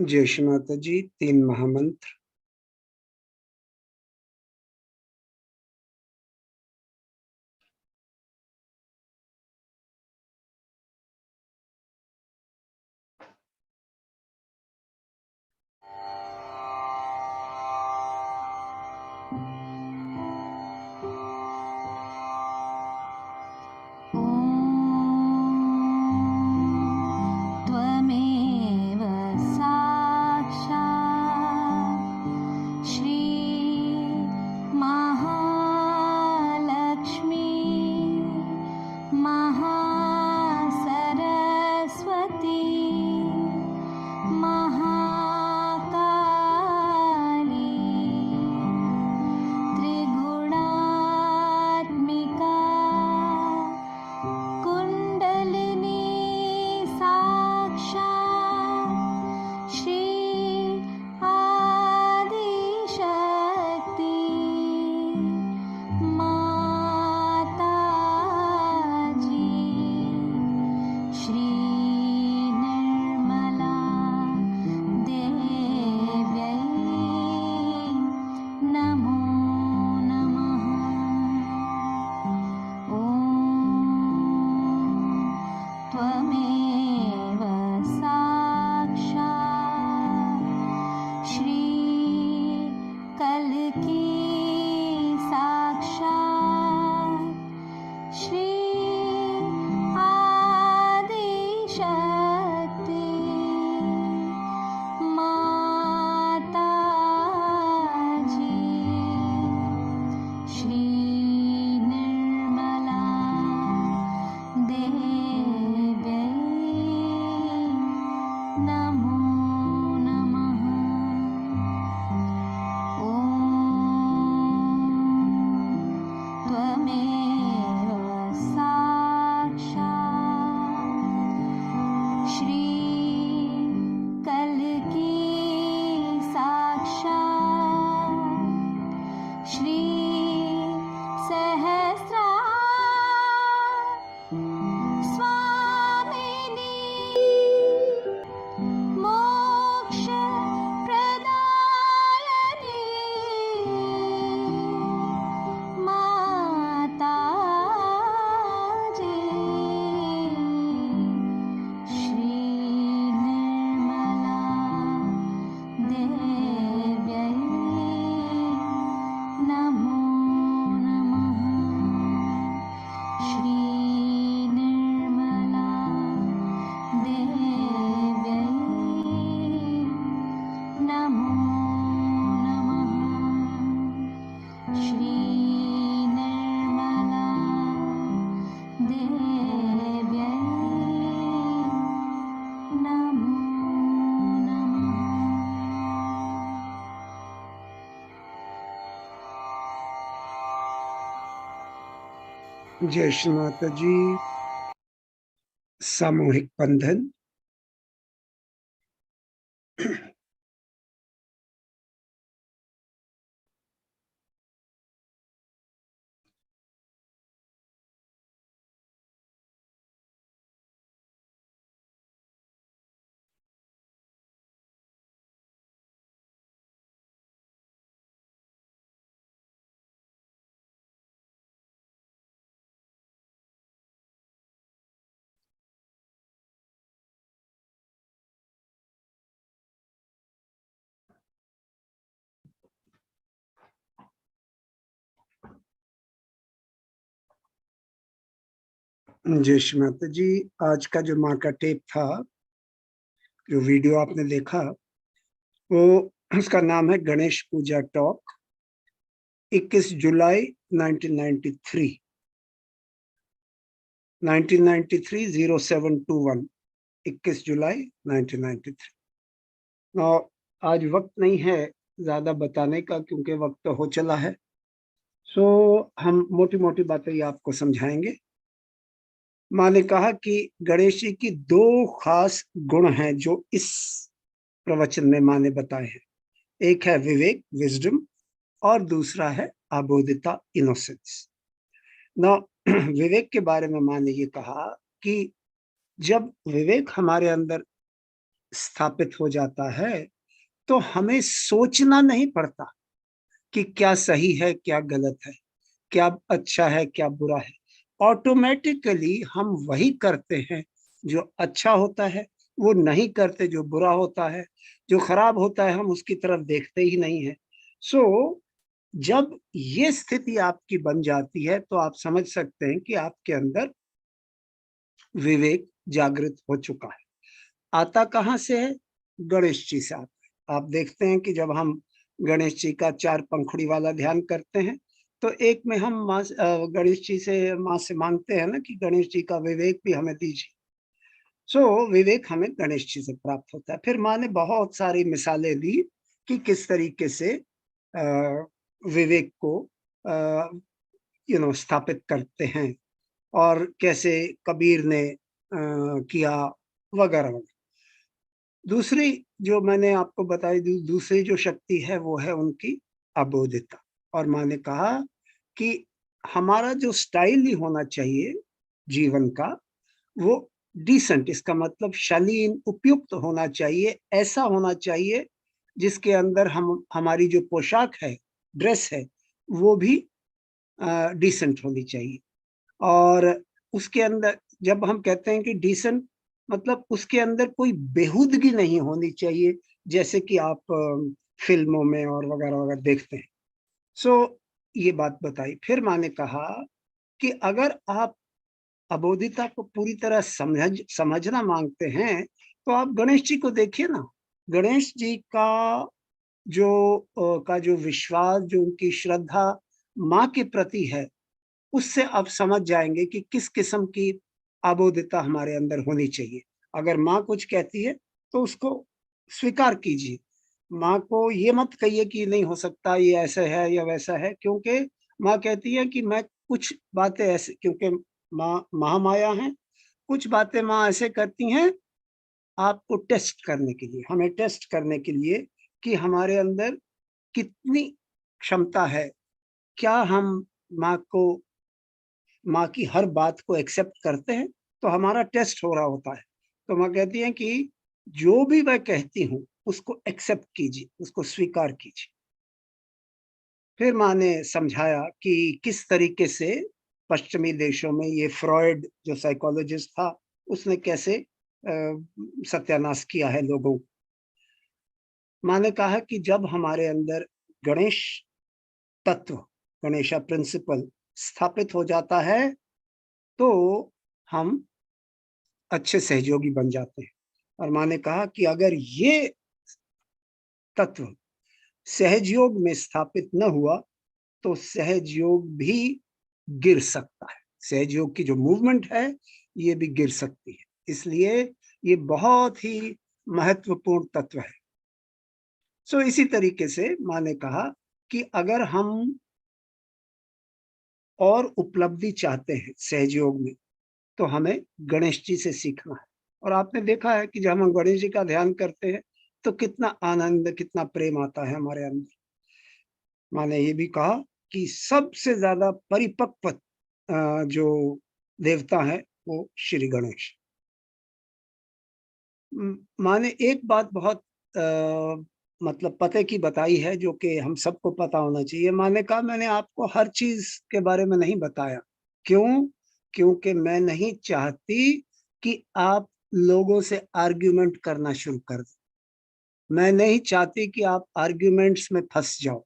जय श्री माता जी। 3 महामंत्र। जय श्री माता जी। सामूहिक बंधन। जय श्री माता जी। आज का जो माँ का टेप था, जो वीडियो आपने देखा, वो उसका नाम है गणेश पूजा टॉक, 21 जुलाई 1993, 1993-0721, 21 जुलाई 1993। और आज वक्त नहीं है ज्यादा बताने का, क्योंकि वक्त तो हो चला है। सो हम मोटी मोटी बातें ही आपको समझाएंगे। माँ ने कहा कि गणेश जी की दो खास गुण हैं जो इस प्रवचन में माँ ने बताए हैं। एक है विवेक, विजडम, और दूसरा है अबोधिता, इनोसेंस। ना विवेक के बारे में माँ ने ये कहा कि जब विवेक हमारे अंदर स्थापित हो जाता है तो हमें सोचना नहीं पड़ता कि क्या सही है क्या गलत है, क्या अच्छा है क्या बुरा है। ऑटोमेटिकली हम वही करते हैं जो अच्छा होता है, वो नहीं करते जो बुरा होता है। जो खराब होता है हम उसकी तरफ देखते ही नहीं है। सो जब ये स्थिति आपकी बन जाती है तो आप समझ सकते हैं कि आपके अंदर विवेक जागृत हो चुका है। आता कहाँ से है? गणेश जी से आता है। आप देखते हैं कि जब हम गणेश जी का 4 पंखुड़ी वाला ध्यान करते हैं तो एक में हम गणेश जी से, माँ से मांगते हैं ना कि गणेश जी का विवेक भी हमें दीजिए। सो विवेक हमें गणेश जी से प्राप्त होता है। फिर माँ ने बहुत सारी मिसालें दी कि किस तरीके से विवेक को स्थापित करते हैं, और कैसे कबीर ने किया, वगैरह वगैरह। दूसरी जो मैंने आपको बताई, दूसरी जो शक्ति है वो है उनकी अबोधिता। और माँ ने कहा कि हमारा जो स्टाइल ही होना चाहिए जीवन का, वो डिसेंट, इसका मतलब शालीन, उपयुक्त होना चाहिए। ऐसा होना चाहिए जिसके अंदर हम, हमारी जो पोशाक है, ड्रेस है, वो भी डिसेंट होनी चाहिए। और उसके अंदर जब हम कहते हैं कि डिसेंट, मतलब उसके अंदर कोई बेहूदगी नहीं होनी चाहिए, जैसे कि आप फिल्मों में और वगैरह वगैरह देखते हैं। सो ये बात बताई। फिर माँ ने कहा कि अगर आप अबोधिता को पूरी तरह समझना मांगते हैं तो आप गणेश जी को देखिए ना। गणेश जी का जो विश्वास, जो उनकी श्रद्धा माँ के प्रति है, उससे आप समझ जाएंगे कि किस किस्म की अबोधिता हमारे अंदर होनी चाहिए। अगर माँ कुछ कहती है तो उसको स्वीकार कीजिए। माँ को ये मत कहिए कि नहीं हो सकता, ये ऐसा है या वैसा है, क्योंकि माँ कहती है कि मैं कुछ बातें ऐसे, क्योंकि माँ महामाया है, कुछ बातें माँ ऐसे करती हैं आपको टेस्ट करने के लिए, हमें टेस्ट करने के लिए कि हमारे अंदर कितनी क्षमता है, क्या हम माँ को, माँ की हर बात को एक्सेप्ट करते हैं। तो हमारा टेस्ट हो रहा होता है। तो माँ कहती है कि जो भी मैं कहती हूँ उसको एक्सेप्ट कीजिए, उसको स्वीकार कीजिए। फिर माँ ने समझाया कि किस तरीके से पश्चिमी देशों में ये फ्रॉयड जो साइकोलॉजिस्ट था, उसने कैसे सत्यानाश किया है लोगों को। माँ ने कहा कि जब हमारे अंदर गणेश तत्व, गणेशा प्रिंसिपल स्थापित हो जाता है तो हम अच्छे सहयोगी बन जाते हैं। और माँ ने कहा कि अगर ये तत्व सहयोग में स्थापित न हुआ तो सहयोग भी गिर सकता है। सहयोग की जो मूवमेंट है ये भी गिर सकती है। इसलिए ये बहुत ही महत्वपूर्ण तत्व है। सो इसी तरीके से माँ ने कहा कि अगर हम और उपलब्धि चाहते हैं सहजयोग में, तो हमें गणेश जी से सीखना है। और आपने देखा है कि जब हम गणेश जी का ध्यान करते हैं तो कितना आनंद, कितना प्रेम आता है हमारे अंदर। मैंने ये भी कहा कि सबसे ज्यादा परिपक्व जो देवता है वो श्री गणेश। माने एक बात बहुत मतलब पते की बताई है जो कि हम सबको पता होना चाहिए। माने कहा मैंने आपको हर चीज के बारे में नहीं बताया। क्यों? क्योंकि मैं नहीं चाहती कि आप लोगों से आर्ग्यूमेंट करना शुरू कर दें। मैं नहीं चाहती कि आप आर्ग्यूमेंट्स में फंस जाओ।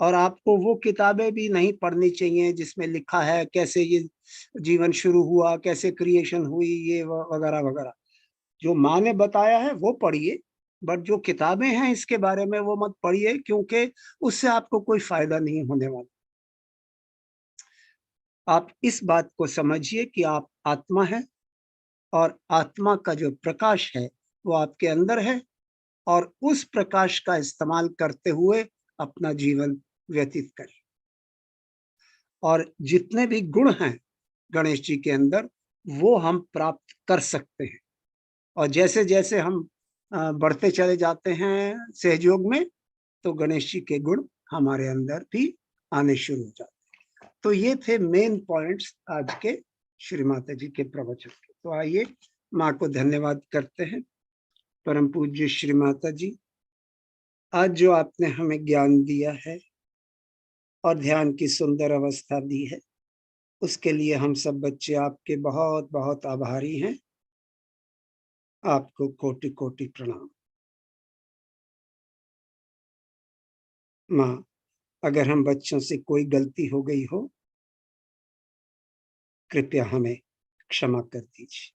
और आपको वो किताबें भी नहीं पढ़नी चाहिए जिसमें लिखा है कैसे ये जीवन शुरू हुआ, कैसे क्रिएशन हुई, ये वगैरह वगैरह। जो माँ ने बताया है वो पढ़िए, बट जो किताबें हैं इसके बारे में वो मत पढ़िए, क्योंकि उससे आपको कोई फायदा नहीं होने वाला। आप इस बात को समझिए कि आप आत्मा हैं और आत्मा का जो प्रकाश है वो आपके अंदर है, और उस प्रकाश का इस्तेमाल करते हुए अपना जीवन व्यतीत करें। और जितने भी गुण हैं गणेश जी के अंदर वो हम प्राप्त कर सकते हैं। और जैसे जैसे हम बढ़ते चले जाते हैं सहयोग में, तो गणेश जी के गुण हमारे अंदर भी आने शुरू हो जाते हैं। तो ये थे मेन पॉइंट्स आज के श्री माता जी के प्रवचन के। तो आइए माँ को धन्यवाद करते हैं। परम पूज्य श्री माता जी, आज जो आपने हमें ज्ञान दिया है और ध्यान की सुंदर अवस्था दी है, उसके लिए हम सब बच्चे आपके बहुत बहुत आभारी हैं। आपको कोटि कोटि प्रणाम। माँ, अगर हम बच्चों से कोई गलती हो गई हो, कृपया हमें क्षमा कर दीजिए।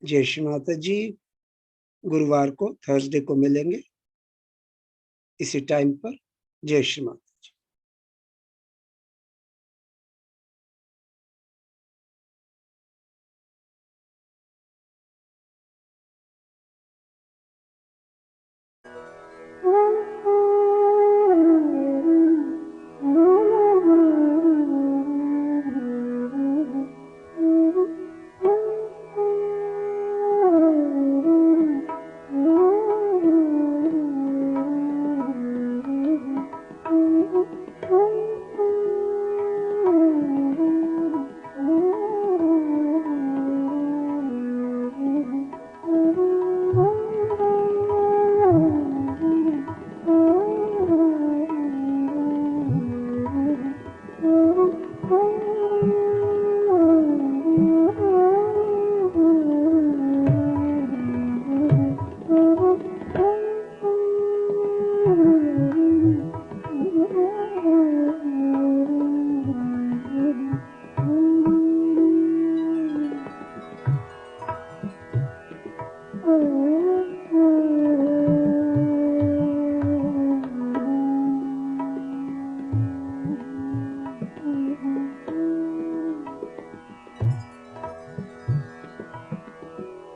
जय श्री माता जी। गुरुवार को, थर्सडे को मिलेंगे इसी टाइम पर। जय श्री माता।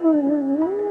Oh